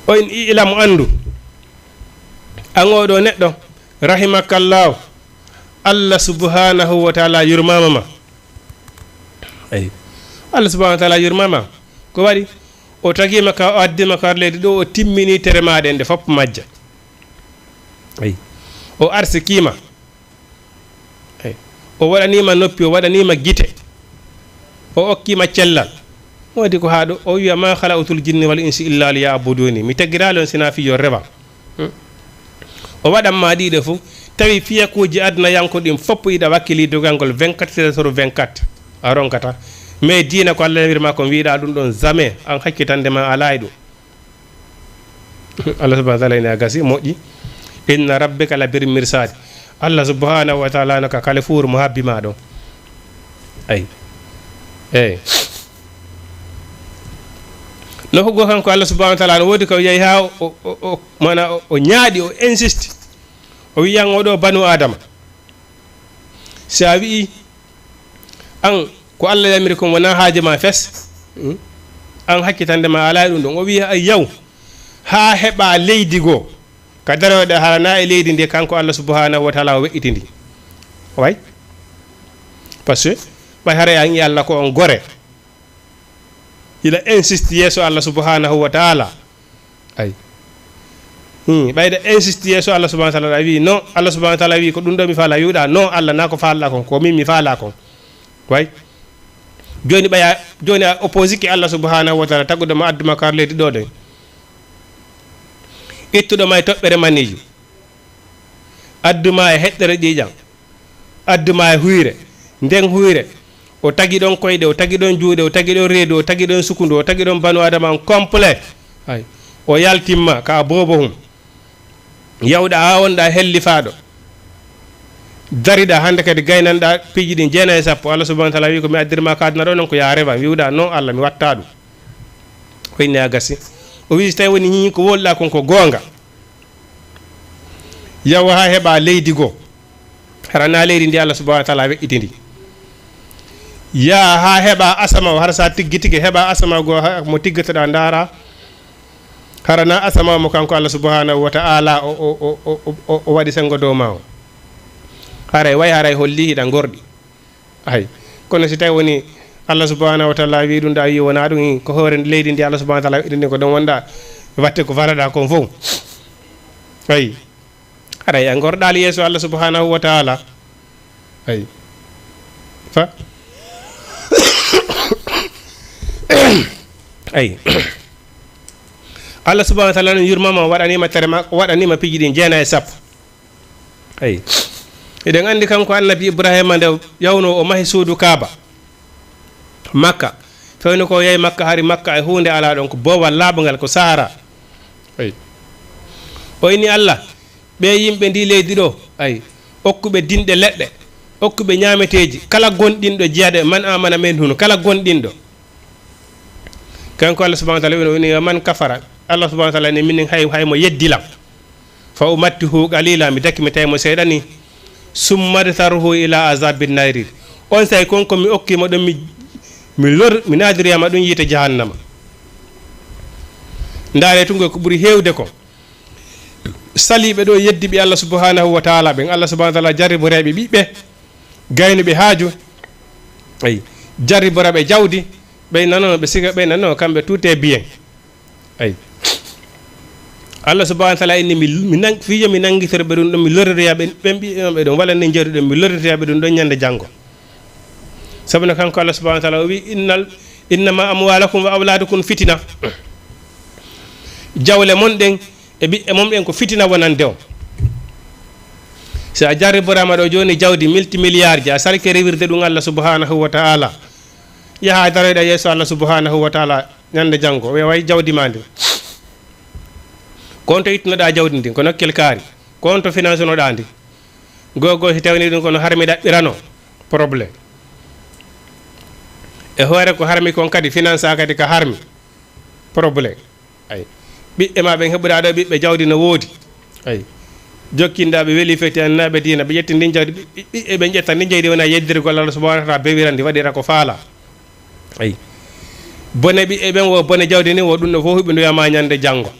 o in ilamu andu an oɗo neɗɗo rahimakallahu Allah subhanahu wa taala yurmama ma. Ay Allah subhanahu wa taala yurmama ko waɗi o tagima ka o addima ka leydi ɗo o timmini tere maɗe nde fopp majja. Ay o arsikima, ay o waɗanima noppi, o waɗanima gite, o okkima cellal. Wodi ko haɗo o wiya ma khalaqtul jinni wal insi illa liya'buduni, mi taggirali on sina fiyo rewa. O waɗanma ɗiɗo fo tawi fiyakuji aduna yanko ɗin fopp yiɗa wakkili dogangol 24/24 a ronkata, mais diina ko Allah wirma ko wiɗa ɗum ɗon jamais an hakkitandema ala e ɗum. Allah subhanahu wa ta'ala ina gasi moƴƴi inna rabbika la bir mirsadi. Allah subhanahu wa ta'ala naka kala fuur mo habbima ɗon. Ay eyi no hugo kanko Allah subhanahu wa ta'ala no wodi ko yehi ha mana o ñaaɗi, o insiste, o wiyan oɗo banu adama sa wi an ko Allah yamiri kon wona haaje ma fes, an hakkitande ma ala ɗum ɗon. O wi a yaw ha heɓa leydi goo ka daroɗe harana e leydi ndi kanko Allah subhanahu wa ta'ala o we'itindi. way par ce que ɓay hara an Allah ko on gore ila insiste yeso Allah subhanahu wa ta'ala. Ay ɓayde insiste yeso Allah subhanahu wa ta'ala wi non, Allah subhanahu wa ta'ala wi ko ɗum ɗo mi faala, wiuɗa non Allah na ko faalɗa kon ko min mi faala kon. way joni ɓaya joni a opposike Allah subhanahu wa ta'ala tagguɗo ma adduma kar leydi ɗo ɗen, ittuɗoma e toɓɓere maniji, adduma e heɗɗere ƴiƴam, adduma e huyre, nden huyre o tagi ɗon koyɗe, o tagi ɗon juuɗe, o tagi ɗon reedu, o tagi ɗon sukundu, o tagi ɗon banu adama en complet. Ay o yaltimma ka bobo hum yawɗa ha wonɗa hellifaɗo, dariɗa hande kadi gaynanɗa piiji ɗi 9 Allah subhanahu wa ta'ala wi ko mi addirma ka aduna ɗo non ko ya rewa, wiwɗa non Allah mi watta ɗum. ko inni a gasi o wi so tawi woni ñiñi ko wolɗa kon ko goonga, yawa ha heɓa leydi goo harana leydi ndi Allah subhanahu wa ta'ala we'itindi, ya ha heɓa asama o hara sa tiggi tigui heɓa asama goo mo tiggatoɗa ndaara harana asama mo kanko Allah subhanahu wa ta'ala o waɗi sengo dow ma o, haray way haray holli hiɗa gorɗi. ay kono si tawi woni Allah subhanahu wa ta'ala wi ɗum da wi wona ɗum ko hoore leydi ndi Allah subhanahu wa ta'ala weɗini ko ɗon wonɗa watte ko falaɗa kon fof. ay haray a gorɗali yeeso Allah subhanahu wa ta'ala. ay fa ay Allah subhanahu wa ta'ala no yurmama waɗanima tere ma waɗanima piiji ɗi 9. ay eɗen andi kanko annabi Ibrahima nde yawno o mahi suudu Kaaba Makka, fewni ko yeyi Makka hari Makka e hunde ala ɗon ko boowal laaɓangal ko Sahara. ay o inni Allah ɓe yimɓe ndi leydi ɗo ay okkuɓe dinɗe leɗɗe, okkuɓe ñameteji, kala gonɗinɗo jeyaɗe man amana men hunu, kala gonɗinɗo. kanko Allah subhanahu wa ta'ala wini man kafara, Allah subhanahu wa ta'ala ni min haymo yeddilam fa umattihu qalila, mi dakki mi tawi mo seeɗani, summa taruhu ila azabin nari, on say konko mi okkima ɗum mi nadiriyama ɗum yiite jahannama. ndaare tungo ko ɓuuri hewde ko saliɓe ɗo yeddiɓe Allah subhanahu wa ta'ala ɓen Allah subhanahu wa ta'ala jarriboreɓe ɓiɓɓe gaynuɓe haaju, ay jarriboraɓe jawdi, ɓey nanono ɓe siga ɓey nanono kamɓe tout est bien. ay Allah subhanahu wa ta'ala inni mi fijo mi nanguitorɓe ɗum ɗon mi lorriyaɓe ɓen ɓiɓɓeɓe ɗon walla ne jari ɗum mi lorriyaɓe ɗum ɗon ñande janggo. sabu no kanko Allah subhanahu wa ta'ala o wi innama amwalakum wa awladukum fitina, jawle mon ɗen e ɓiɓɓe mon ɗen ko fitina wonande o. so a jarriborama ɗo joni jawdi multimilliard ji a salke rewirde ɗum Allah subhanahu wa ta'ala, yaha daroyɗa yeeso Allah subhanahu wa ta'ala ñande janggo o way jawdi ma ndi ko on to ittunoɗa jawdi ndi ko nokkel kaari, ko on to finance noɗa ndi gogo si tawni ɗum kono harmi ɗaɓɓirano probléme e hoore ko harmi kon kadi finance a kadi ko harmi probléme. ay ɓiɓɓe ma ɓen heɓuɗa ɗo ɓiɓɓe jawdi no woodi, ay jokkindaɓe weeli fekti annaɓe dina ɓe ƴetti ndin jawdi ɓiɓɓe ɓe ƴetta ndin jeydi wona yeddirgol Allah subhanahu wa ta'ala bewirandi waɗira ko faala. ay bone ɓiɓɓe ɓen wo bone jawdi ni wo ɗum ɗo fof huɓe ndoyama ñande janngo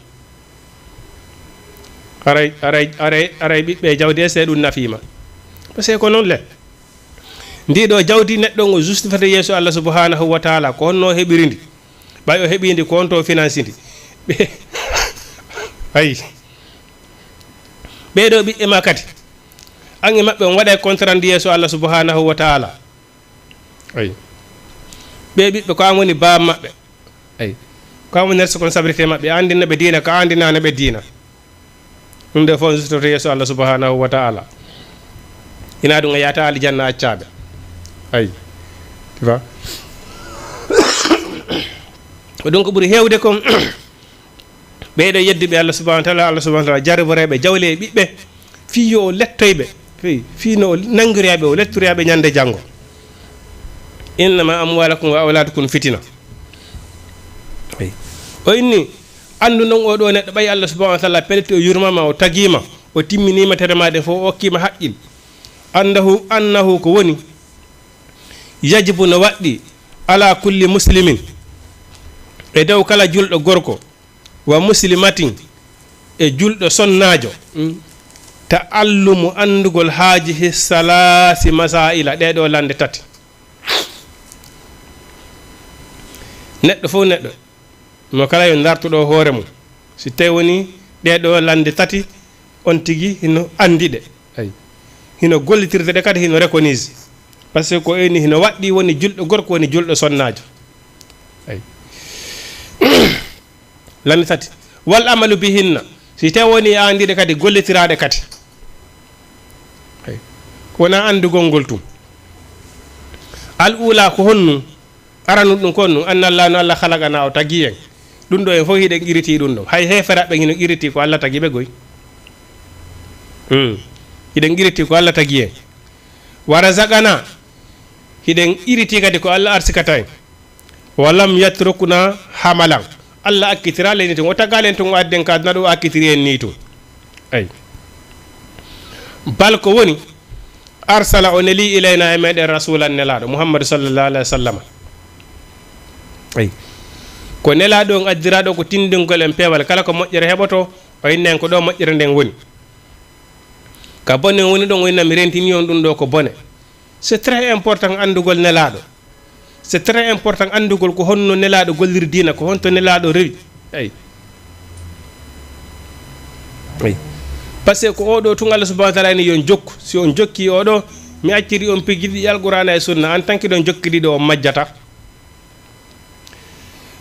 aray ɓiɓɓe jawdi e se ɗum nafima par ce que ko noon le ndiɗo jawdi neɗɗo ngo justifata yeeso Allah subhanahu wa taala ko honno heɓiri ndi ɓay o heɓindi ko honto finance ndi ɓe ayi ɓeɗo ɓiɓɓe ma kadi an e maɓɓe on waɗa contrat ndi yeeso Allah subhanahu wa taala ayi ɓe ɓiɓɓe ko an woni baba maɓɓe ayi ko an woni responsabilité maɓɓe andinaɓe diina ko andinanaɓe diina ɗum nde fof justoto yeeso Allah subhanahu wa taala ina ɗum a yata aljanna accaɓe ayi tu vois ko ɗum ko ɓuuri hewde kon ɓeyɗo yedduɓe Allah subhanahu wa taala jarboreɓe jawle e ɓiɓɓe fi yo o lettoyɓe fi no o nanguiraɓe o lettoroyaɓe ñande janggo innama amwalakum wa awladukum fitina ayi o inni andu noon oɗo neɗɗo ɓayi Allah subhanahu wa taala pelletti o yurmama o taguima o timminima tere maɗe fof o hokkima haqqil annahu ko woni yajibu no waɗɗi ala kulli muslimin e dow kala julɗo gorko wa muslimatin e julɗo sonnajo ta'allumu andugol haaji hissalasi masaila ɗeɗo lande tati neɗɗo fof neɗɗo mo kala yo dartuɗo hoore mum si tawi woni ɗeɗo lande tati on tigui hino andiɗe ayi hino gollitirde ɗe kadi hino reconise par ce que ko eni hino waɗɗi woni julɗo gorko woni julɗo sonnajo ayi lande tati wal amalu bihinna si tawi woni andiɗe kadi gollitiraɗe kadi ayi wona andugol ngol tum al ula ko honnu aranu ɗum kon nu anna Allah no Allah halagana o tagui en ɗum ɗo en fof hiɗen iriti ɗum ɗo hay heferaɓe hino iriti ko Allah tagui ɓe goy hiɗen iriti ko Allah tagui en wara zagana hiɗen iriti kadi ko Allah arsikata en walam yatrukna hamalan Allah akkitira leni tun o tagalen tun o adden ka naɗo akkitiri en ni tun ayi bal ko woni arsala o neli ilayna e meɗen rasulan nelaɗo Muhammadu sallallahu alaihi wa sallam ayi ko nelaɗo on addiraɗo ko tindingol en peewal kala ko moƴƴere heɓoto o innen ko ɗo moƴƴere nden woni ka bone woni ɗon o inna mi rentini on ɗum ɗo ko bone c'est très important andugol nelaɗo c'est très important andugol ko honno nelaɗo gollir diina ko honto nelaɗo rewi ayi ayi par ce que ko oɗo tun Allah subhanahu wa taala ni yon jokku si on jokki oɗo mi acciri on pigiɗi alqur'ana e sunna en tant que ɗon jokkiɗiɗo o majjata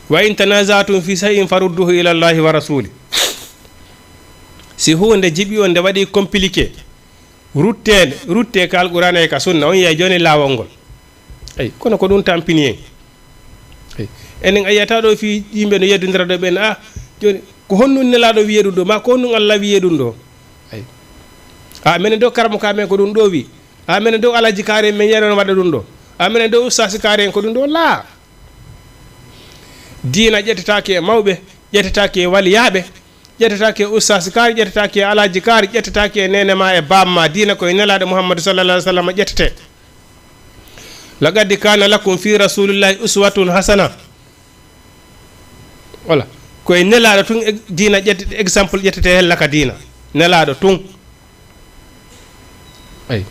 wa in tanazatum fi shay'in farudduhu ila Allahi wa rasuli si hunde jiɓi on nde waɗi compliqué rutte ka alqur'ana e ka sunna on yiyay joni lawol ngol ayi kono ko ɗum tampini en ayi enen a yiyata ɗo fi yimɓe no yeddodira ɗo ɓen a joni ko honnun nelaɗo wiye ɗum ɗo ma ko honnun Allah wiye ɗum ɗo ayi a minen dow karamo ka men ko ɗum ɗo wi a minen dow alaji kaari en min yenon waɗa ɗum ɗo a minen dow ustasi kaari en ko ɗum ɗo laa diina ƴettetake e mawɓe ƴettetake e waliyaɓe ƴettetake e ustasi kaari ƴettetake e alaji kaari ƴettetake e nene ma e bamma diina koye nelaɗo Muhammadu sallallahu alaihi wa sallam ƴettete laqad kana lakum fi rasulillahi uswatun hasana voilà koye nelaɗo tun diina ƴettete exemple ƴettete hella ka diina nelaɗo tun ayi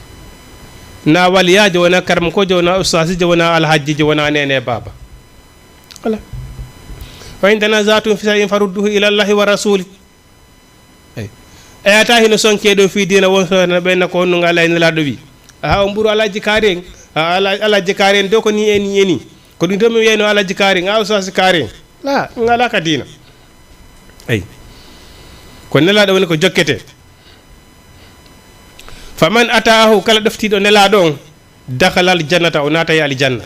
na waliyajo wona karmakojo wona ustasijo wona alhajjijo wona nene baba voilà fa in tanazatum fi shay'in farudduhu ila Allahi wa rasuli ayi eyata hino sonkeɗo fi diina won sona ɓenna ko honno Allah e nelaɗo wi a on ɓuuro alaji kaari en alaji kaari en dow ko ni eni ko ɗum to mi wiyano alaji kaari en a ustasi kaari en la ngala ka diina ayi ko nelaɗo woni ko jokkete faman ataahu kala ɗoftiɗo nelaɗo on dakhala al jannata o naata e aljanna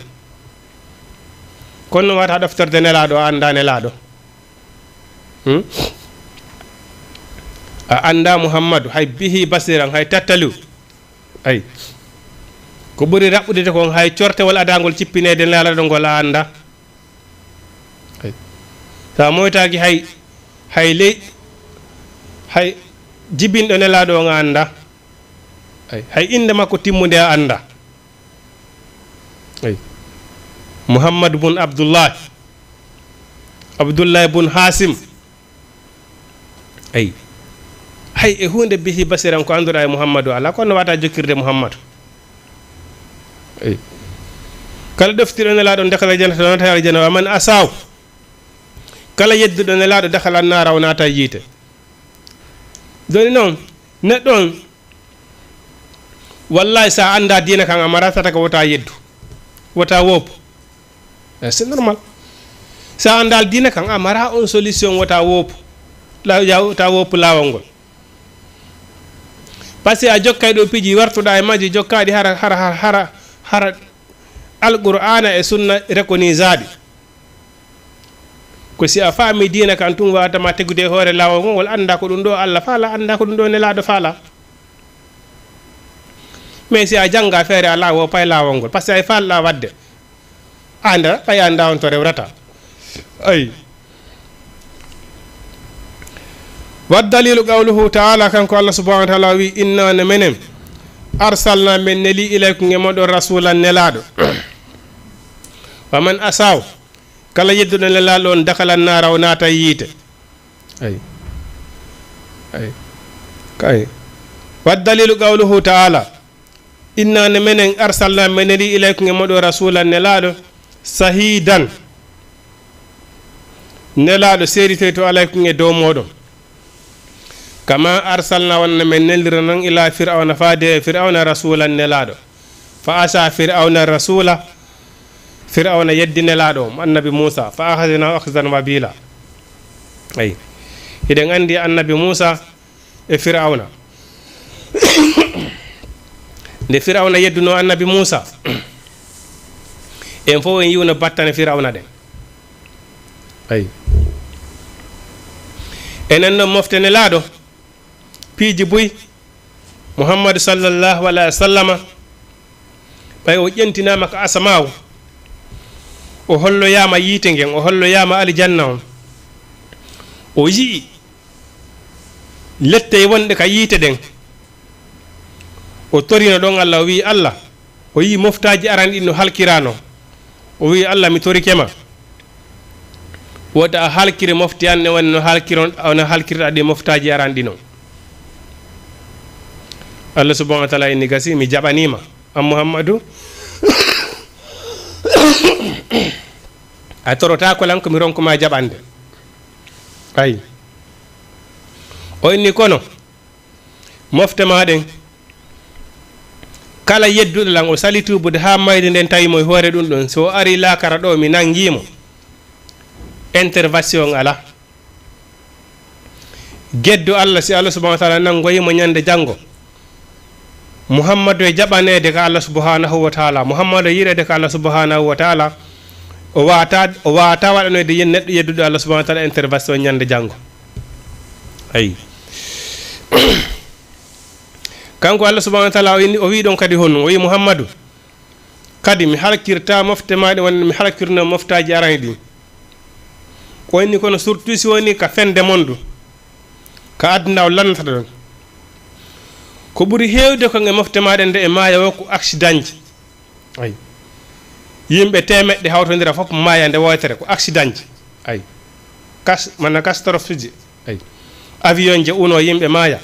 kono wata ɗoftorde nelaɗo a anda nelaɗo a anda Muhammadu hay bihi basiran hay tattalu ayi ko ɓuri raɓɓude kon hay cortewol adagol cippinede nelaɗo ngol a anda ayi sa moytaki hay ley hay jibinɗo nelaɗo on a anda ay hay inde makko timmude a anda ay Muhammad bun Abdullah abdoullahi bun hasim ay hay e hunde bihi basiran ko anduɗa e mouhammadou ala kono wata jokkirde mouhammadou ay kala ɗoftiɗo nelaɗo dakala janata nata aljana wa man asaw kala yedduɗo nelaɗo dakala nara o nata yiite joni noon neɗɗo on wallahi sa anda dina kan a maratata ko wota yeddu wota woppu c'est normal sa andal dina kan a mara on solution wota woppu ta woppu lawol ngol par ce que a jokkay ɗo piiji wartuɗa e majji jokkaɗi hara alqur'ana e sunna recognisaɗi ko si a faami dina kan tum watama tegude hoore lawol ngol anda ko ɗum ɗo Allah faala anda ko ɗum ɗo nelaɗo faala mais si a janga feere a lawo pay lawol ngol par ce que ay falɗa wadde anda ɓay anda on to rewrata ay waddalilu qawluhu taala kanko Allah subhanahu wa taala wi inna ne menen arsalna min neli ilaykum e moɗon rasulan nelaɗo wa man asaw kala yedduɗo nelaɗo on dakalan nara o naata yiite ay kay waddalilu qawluhu taala inna ne menen arsalna min neli ilaykum e moɗon rasulan nelaɗo sahidan nelaɗo seedite to alaykum e dow moɗon kama arsalna wonna men nelira noon ila fir'auna faade fir'auna rasulan nelaɗo fa asa fir'auna rasula fir'auna yeddi nelaɗo annabi Musa fa akhadna akhzan wabila ay hiɗen andi annabi Musa e fir'auna nde fir'auna yedduno annabi Musa en fof en yiwno battane fir'auna ɗen ay enen noon mofte nelaɗo piiji buy muhammadu sallallahu alayhi wa sallama ɓay o ƴentinama ko asamaw o holloyama yiite ngen o holloyama aljanna on o yii lette wonɗe ka yiite ɗen o torino ɗon Allah o wi Allah o yi moftaji aran ɗin no halkirano o wi Allah mi torikema woda a halkire mofti anne woni no halkirɗa ɗi moftaji aran ɗi noon Allah subhanahu wa taala inni gasi mi jaɓanima an Muhammadu a torota ko lan ko mi ronkuma jaɓande ay o inni kono mofte maɗen kala yedduɗo lan o sali tubude ha mayde nden tawimo e hoore ɗum ɗon so ari lakara ɗo mi nanguimo intervention ala geddo Allah si Allah subhanahu wa taala nangoyimo ñande janggo Muhammadu e jaɓanede ka Allah subhanahu wa taala Muhammadu yirede ka Allah subhanahu wa taala o wata waɗanoyde yen neɗɗo yedduɗo Allah subhanahu wa taala intervention ñande janggo ayi kanko Allah subhanahu wa taala o wi ɗon kadi honno o wi Muhammadu kadi mi halkirta mofte maɗe wonde mi halkirno moftaji arani ɗi ko wonni kono surtout si woni ka fende mondu ka aduna o lannata ɗon ko ɓuri heewde ko e mofte maɗe nde e maaya wo ko accident ji ay yimɓe temeɗɗe hawtodira fof maaya nde wotere ko accident ji ay mana catastrophe ji ay avion je uno yimɓe maaya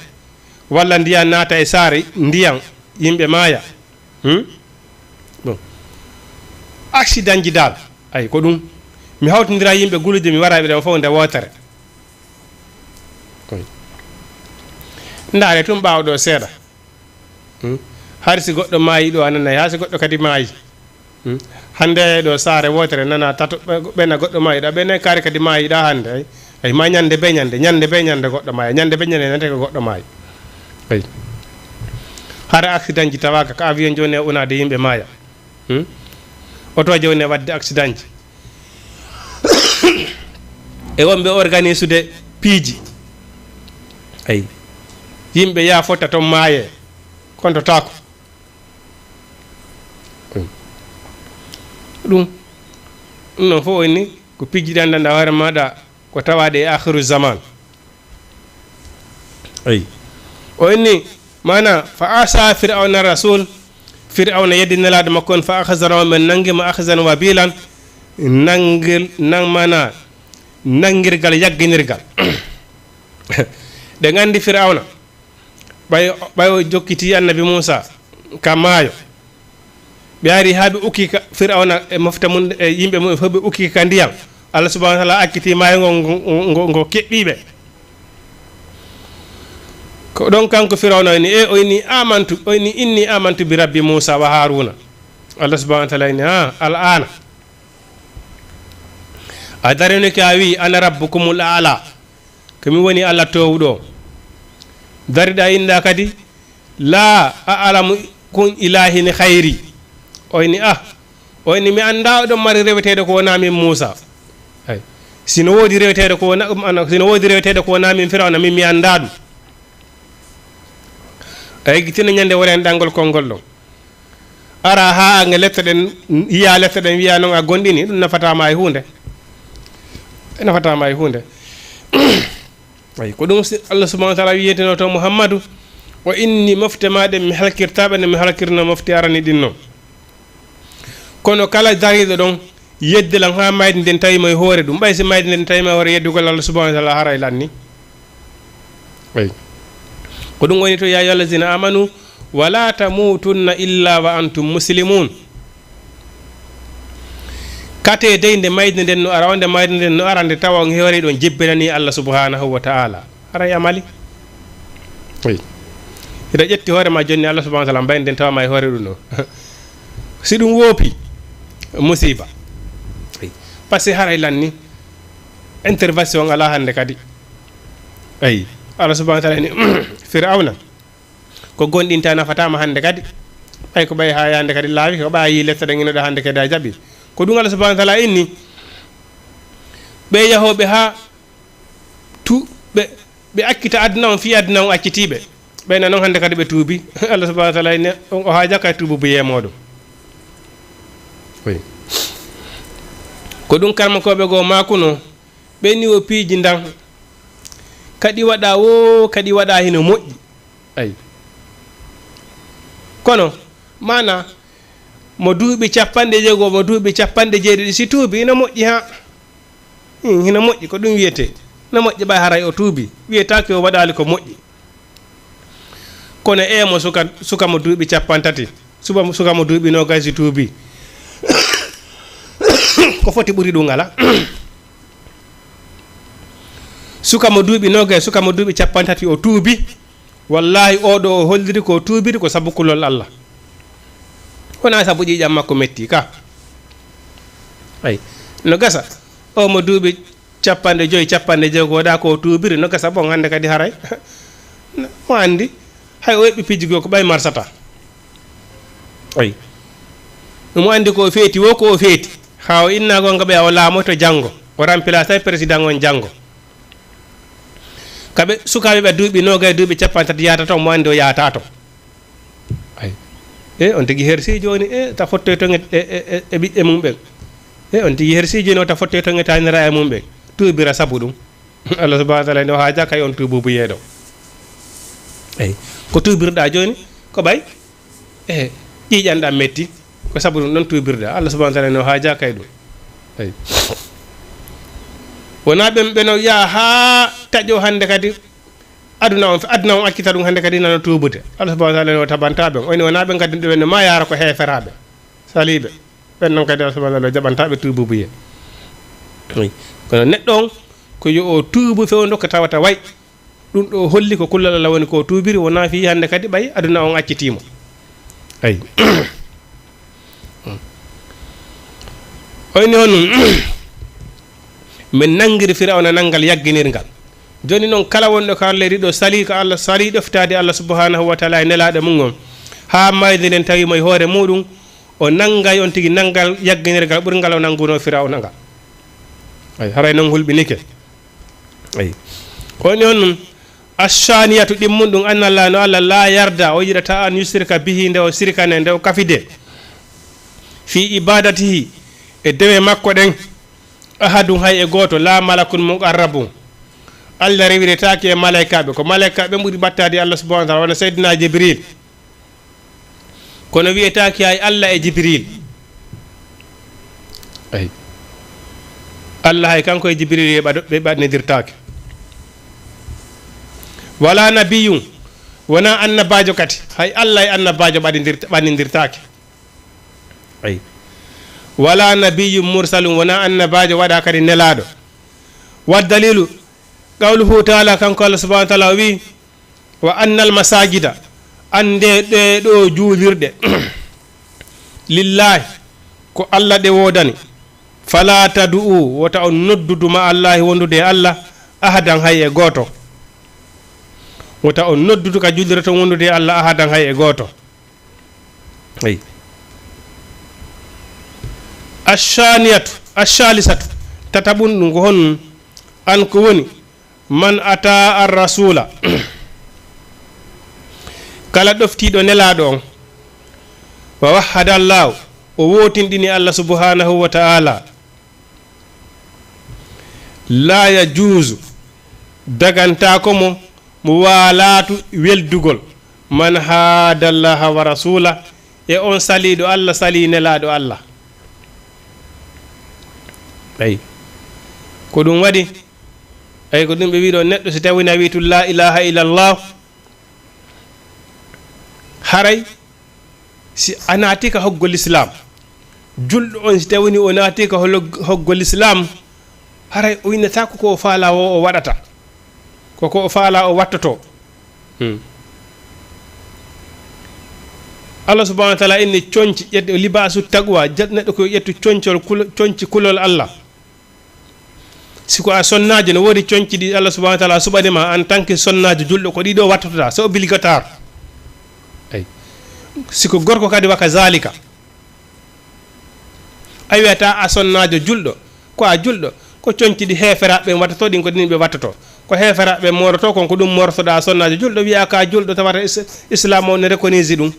walla ndiyan naata e saare ndiyan yimɓe maaya bon accident ji dal ay ko ɗum mi hawtodira yimɓe gulude mi waraɓe ɗen fof nde wotere ndaare tum ɓawɗo seeɗa har si goɗɗo maayi ɗo a nana ha si goɗɗo kadi maayi hande ɗo saare wotere nana tato ɓena goɗɗo maayi ɗa ɓene kaari kadi maayiɗa hande ay ma ñande be ñande goɗɗo maayi ñande be ñande nante ko goɗɗo maayi ay hara accident ji tawaka ko avion joni e unade yimɓe maaya oto joni e wadde accident ji e wonɓe organise de piiji ay yimɓe ya fotta toon maaye kontotako ɗum noon fof woni ko pijjiɗi andanɗa hoore maɗa ko tawaɗe e akhiru zaman ayi o inni mana fa asa fir'auna rasul fir'auna yeddi nelaɗo makko on fa akhazana men nanguima akhzan wabilan nangel nang mana nangirgal yagginirgal de gandi fir'auna ɓayo jokkiti annabi Musa ka maayo ɓe ari ha ɓe ukki fir'auna e mofta mum e yimɓe mum fof ɓe ukki ka ndiyam Allah subahanahu wa taala akkiti maayo ngo keɓɓiɓe ko ɗon kanko firawna oyni oyni inni amantu bi rabbi Musa wa Haruna Allah subahanahu wa taala ni al ana a darani ka wi ana rabbukumul a'la komi woni Allah towɗo dariɗa inda kadi la a'lamu kun ilahin khayri oyni oyni mi anda oɗon mari rewetede ko wona min Musa ay sino wodi rewetede ko wona min firawna min mi anda ɗum ay gitina ñande woren dangol kongol ɗon ara ha ange letta ɗen yiya letta ɗen wiya noon a gonɗini ɗum nafatama e hunde ay ko ɗum Allah subhanahu wa taala wiyeteno to Muhammadu wa inni mofte maɗe mi halkirtaɓe nde mi halkirno mofte arani ɗin noon kono kala dariɗo ɗon yeddelan ha mayde nden tawima e hoore ɗum ɓay si mayde nden tawima e hoore yeddugol Allah subhanahu wa taala haray lanni ay ko ɗum woni to ya ayyuhallazina amanu wala tamutunna illa wa antum muslimun kate dey nde mayde nden no ara onde mayde nden no arande tawa on heewre ɗon jebbinani Allah subhanahu wa ta'ala haray amali oui ida ƴetti hoore ma jonni Allah subhanahu wa ta'ala mbayde nden tawa ma e hoore ɗum no si ɗum woopi musiba par ce que haray lanni intervention ala hande kadi ayi Allah subhanahu wa ta'ala ni fir'auna ko gondinta nafatama hande kadi ay ko ɓay ha yande kadi laawi ko ɓayi letta ɗen inoɗa hande kadi a jaɓi ko ɗum Allah subhanahu wa ta'ala inni ɓe yahoɓe ha ɓe akkita aduna on fi aduna on accitiɓe ɓeyna noon hande kadi ɓe tuubi Allah subhanahu wa ta'ala inni o ha jakka e tuubu yemoɗum oui ko ɗum karmakoɓe goo makuno ɓe ni o piiji ndan kadi waɗa kadi waɗa hino moƴƴi ay kono mana mo duuɓi 50 mo duuɓi 50 si tuubi ina moƴƴi ha hino moƴƴi ko ɗum wiyete no moƴƴi ɓay haray o tuubi wiyetake o waɗali ko moƴƴi kono mo suka mo duuɓi 30 suka mo duuɓi 20 si tuubi ko foti ɓuri ɗum ala suka mo duuɓi 20 suka mo duuɓi 30 o tuubi wallahi oɗo o holliri ko tuubiri ko sabu kulol Allah wona sabu ƴiƴam makko metti ka ay no gasa o mo duuɓi 50 ko waɗa ko tuubiri no gasa bon hande kadi haray mo andi hay o heɓɓi pijjigo ko ɓay marsata ay mo andi ko feeti wo ko o feeti ha o inna gonga ɓe o laamoto janggo o remplace ay président on janggo kaɓe sukaɓe ɓe duuɓi 20 duuɓi 30 yata to mo andi o yata to ay on tigi hersi joni ta fotte to e ɓiɓɓe mum ɓen on tigi hersi joni o ta fotte to tanira e mum ɓen tuubira sabu ɗum Allah subhanahu wa ta'ala o ha jakay on tuububu yeeɗo ay ko tuubirɗa joni ko ɓay ƴiƴanɗam metti ko sabu ɗum ɗon tuubirɗa Allah subhanahu wa ta'ala o ha jakay ɗum ay wona ɓeno yaa ha taƴo hande kadi aduna on akkita ɗum hande kadi nano tuubude Allah subhanahu wa ta'ala o tabantaɓe oyni wona ɓen kadi ɗumen ma yara ko heferaɓe saliɓe ɓen noon kadi Allah subhanahu wa ta'ala jaɓantaɓe tuububuye kono neɗɗo on ko yo o tuubu fewndo ko tawata way ɗum ɗo holli ko kullal Allah woni ko tuubiri wona fi hande kadi ɓay aduna on accitimo ayi oyni honum min nangiri firawna nangal yagginirgal joni noon kala wonɗo ko Allah riɗo sali ko Allah sali ɗoftade Allah subhanahu wa ta'ala e nelaɗo mum on ha mayde nden tawimo e hoore muɗum o nangay on tigui nangal yagginirgal ɓurgal o nanguno firawna ngal ay haray noon hulɓinike ay woni on noon assaniyatu ɗimmum ɗum annallah no Allah la yarda o yiɗata an yusrika bihi nde o sirkane nde o kafide fi ibadatihi e dewe makko ɗen ahadum hay e goto la malakun muqarrabun Allah rewiretake e malaikaɓe ko malaikaɓe ɓuri battade Allah subhanahu wa ta'ala wona seydina Jibril kono wiyetake hay Allah e Jibril ay allah hay kanko e jibril ɓe ɓadnodirtake wala nabiyum wona annabajo kadi hay allah e annabajo ɓadnodirtake ay wala nabiyum mursalum wona annabajo waɗa kadi nelaɗo wa dalilu qawluhu taala kanko allah subahana taala o wi wa annal masajida ande ɗe ɗo juulirɗe lillahi ko allah ɗe wodani fala tadu'u wota on nodduduma allahi wondude e allah ahadan hay e goto wota on noddudu ka jullire to wondude e allah ahadan hay e goto ay ashaniyatu ashalisatu tataɓum ɗum ko hon an ko woni man ata ar rasula kala ɗoftiɗo nelaɗo on wa wahhada allahu o wotinɗini allah subhanahu wa ta'ala la yajuusu dagantako mo walatu weldugol man haadallaha wa rasula e on saliɗo allah sali nelaɗo allah ay ko ɗum waɗi ay ko ɗum ɓe wiɗo neɗɗo so tawina witu la ilaha illallah haray si a naatika hoggol islam julɗo on si tawini o naatika hoggol islam haray o innatako ko o faala o waɗata koko o faala o wattoto allah subahana wa taala inni coñci ƴette libasu taqwa neɗɗo ko ƴettu coñci kulol allah siko a sonnajo ne woodi coñci ɗi allah subahana wa taala suɓanima en tant que sonnajo julɗo ko ɗiɗo wattotoɗa c'est obligatoire ay siko gorko kadi waka zalika a wiyata a sonnajo julɗo ko a julɗo ko coñci ɗi heferaɓe wattoto ɗin ko ɗin ɓe wattoto ko heferaɓe moroto kon ko ɗum mortoɗa sonnajo julɗo wiya ka julɗo tawata islam o ne reconnaisi ɗum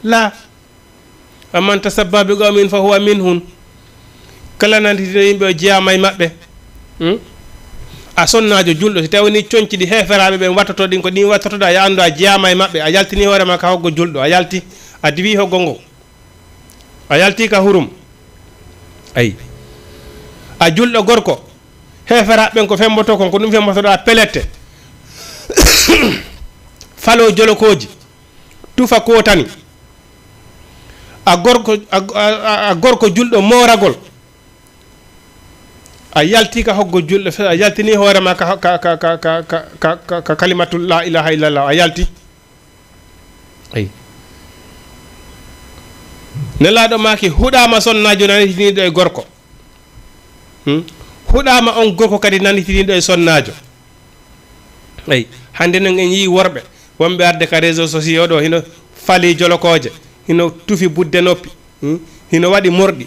la amman tasabba bi qawmin fa huwa minhum kala nantitino yimɓe o jeyama e maɓɓe a sonnajo julɗo si tawni coñci ɗi heferaɓe ɓe wattoto ɗin ko ɗin wattotoɗa ya andu a jeyama e maɓɓe a yaltini hoorema ka hoggo julɗo a yalti a diwi hoggo ngo a yalti ka hurum ayi a julɗo gorko heferaɓe ɓen ko femboto kon ko ɗum fembotoɗa pelette falo jolokoji tufa kotani a gorko julɗo moragol a yalti ka hoggo julɗo a yaltini hoorema ka kalimatu la ilaha illallah a yalti ayi nelaɗo maki huɗama sonnajo nanitiniɗo e gorko huɗama on gorko kadi nanitiniɗo e sonnajo ayi hande noon en yii worɓe wonɓe arde ka réseau sociaux ɗo hino fali jolokoje hino tufi budde noppi hino waɗi morɗi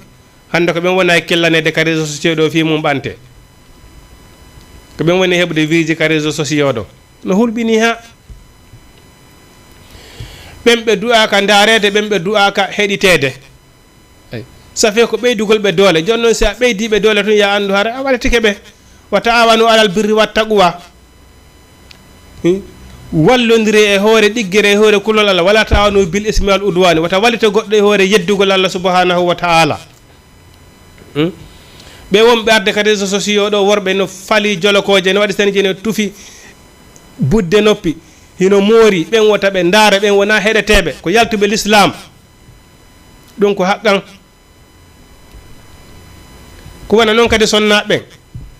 hande ko ɓen woni e kellanede ka réseau sociaux ɗo fi mum ɓante ko ɓen woni heɓde wiiji ka réseau sociaux ɗo no hulɓini ha ɓen ɓe du'aka darede ɓen ɓe du'aka heɗitede ça fait ko ɓeydugol ɓe doole joni noon si a ɓeydiɓe doole tun ya andu hara a waɗatike ɓe wa ta'awanu alal birri wat taqwa wallodiri e hoore ɗiggere e hoore kulol allah wala ta'awanu bil ismi wal udwani wata wallita goɗɗo e hoore yeddugol allah subhanahu wa ta'ala ɓe wonɓe arde ka réseau sociaux ɗo worɓe no fali jolokoje ne waɗi saniji ne tufi budde noppi hino moori ɓen wota ɓe ndaara ɓen wona heɗeteɓe ko yaltuɓe l'islam ɗum ko haqqan ko wona noon kadi sonnaɓe ɓen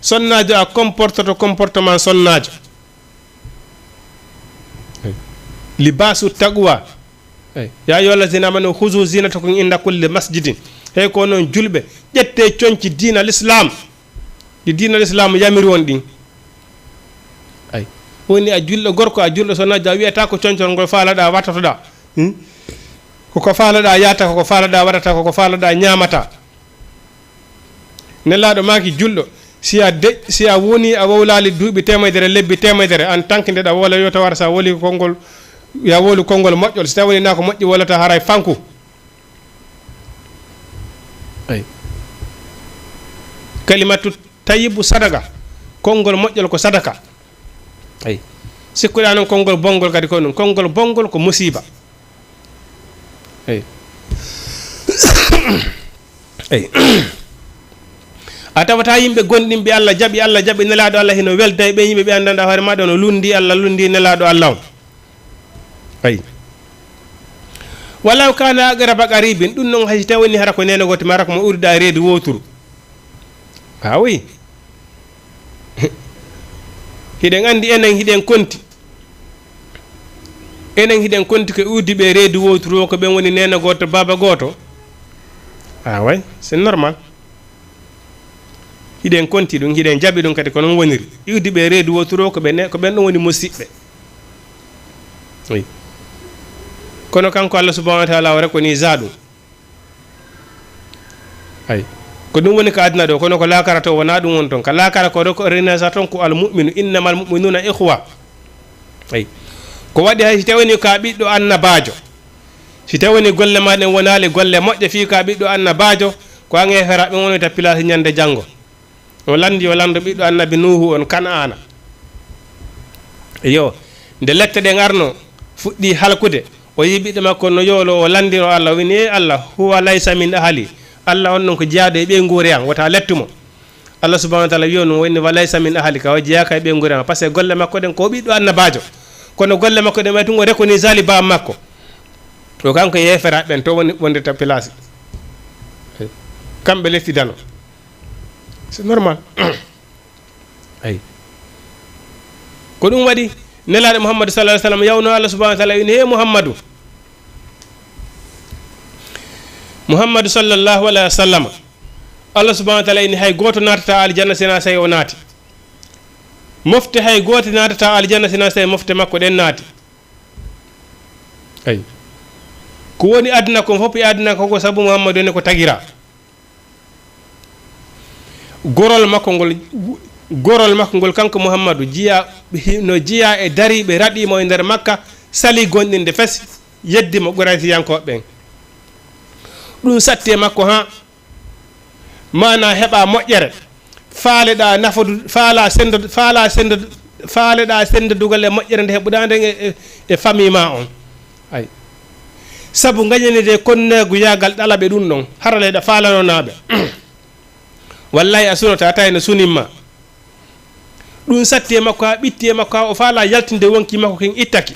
sonnajo a comportoto comportement sonnajo libasu taqwa ya ayyuhallazina amanu khuzu zinatakum inda kulli masjidin hey ko noon julɓe ƴette coñci diina l'islam ɗi diina l'islam yamiri won ɗin ay woni a julɗo gorko a julɗo sonnajo a wiyata ko coñcol ngol faalaɗa wattotoɗa koko faalaɗa yata koko faalaɗa waɗata koko faalaɗa ñamata nelaɗo maki julɗo si a woni a wowlali duuɓi temedere lebbi temedere en tant que ndeɗa wola yo tawata sa woli konngol ya wolu konngol moƴƴol si tawini na ko moƴƴi wolata haray fanku ay kalimatu tayibu sadaka konngol moƴƴol ko sadaka ay sikkuɗa noon konngol bonngol kadi ko ɗum konngol bonngol ko musiba ay ay a tawata yimɓe gonɗinɓe Allah jaɓi nelaɗo Allah hino welda e ɓe yimɓe ɓe anndanɗa hoore maɗa no lundi Allah lundi nelaɗo Allah on ayi walaw kana aqraba qaribin ɗum noon haysi taw woni hara ko nene goto mara ko mo uriɗa reedu woturu ha oui hiɗen andi enen hiɗen konti ko urdi ɓe reedu woturu o ko ɓen woni nene goto baba goto ah way c'est normal hiɗen konti ɗum hiɗen jaɓi ɗum kadi ko noon woniri iwdi ɓe reedu wotoro ko ɓen ɗon woni musidɓe oui kono kanko Allah subhanahu wa taala o rekoni za ɗum ay ko ɗum woni ko aduna ɗo kono ko lakara to wona ɗum won toon ka lakara ko reko renasa toon ko almuminu innamal muminuna ihwa ay ko waɗi hay si tawini ka ɓiɗɗo annabajo si tawini golle maɗen wonali golle moƴƴe fi ka ɓiɗɗo annabajo ko an e feraɓe wonita place ñande janggo o landi o lando ɓiɗɗo annabi nuhu on kan'ana yo nde lette ɗen arno fuɗɗi halkude o yi ɓiɗɗo makko no yoolo o landiro Allah wini e Allah huwa laysa min ahli Allah on ɗon ko jeyaaɗo e ɓeyngure an wota lettumo Allah subhanahu wa taala wiyo ɗum woni wa laysa min ahli ka o jeyaka e ɓeyngure an par ce que golle makko ɗen ko ɓiɗɗo annabajo kono golle makko ɗen way tun o rekoni zali bam makko o kanko yeferaɓe ɓen to woni wondeta place kamɓe lettidano c'est normal ay ko ɗum waɗi nelaɗo Muhammadu sallallahu alaihi wasallam yawno Allah subhanahu wa taala wini he Muhammadu sallallahu alaihi wasallam Allah subhanahu wa taala wini hay goto natata aljanna sina say o naati mofte hay goto natata aljanna sina say mofte makko ɗen naati ay ko woni aduna ko fof e aduna ko sabu Muhammadu woni ko tagira gorol makko ngol kanko Muhammadu jiya no jiya e dariɓe raɗimo e nder Makka sali gonɗinde fes yeddimo Quraysiyankoɓe ɓen ɗum satti e makko ha mana heɓa moƴƴere faaleɗa nafadu faaleɗa sendodugal e moƴƴere nde heɓuɗa nden e famille ma on ay sabu gañanide konnego yagal ɗalaɓe ɗum ɗon haraleɗa faalanonaɓe wallahi a sunata tawi no sunimma ɗum satti e makko ha ɓitti e makko ha o faala yaltinde wonki makko ken ittaki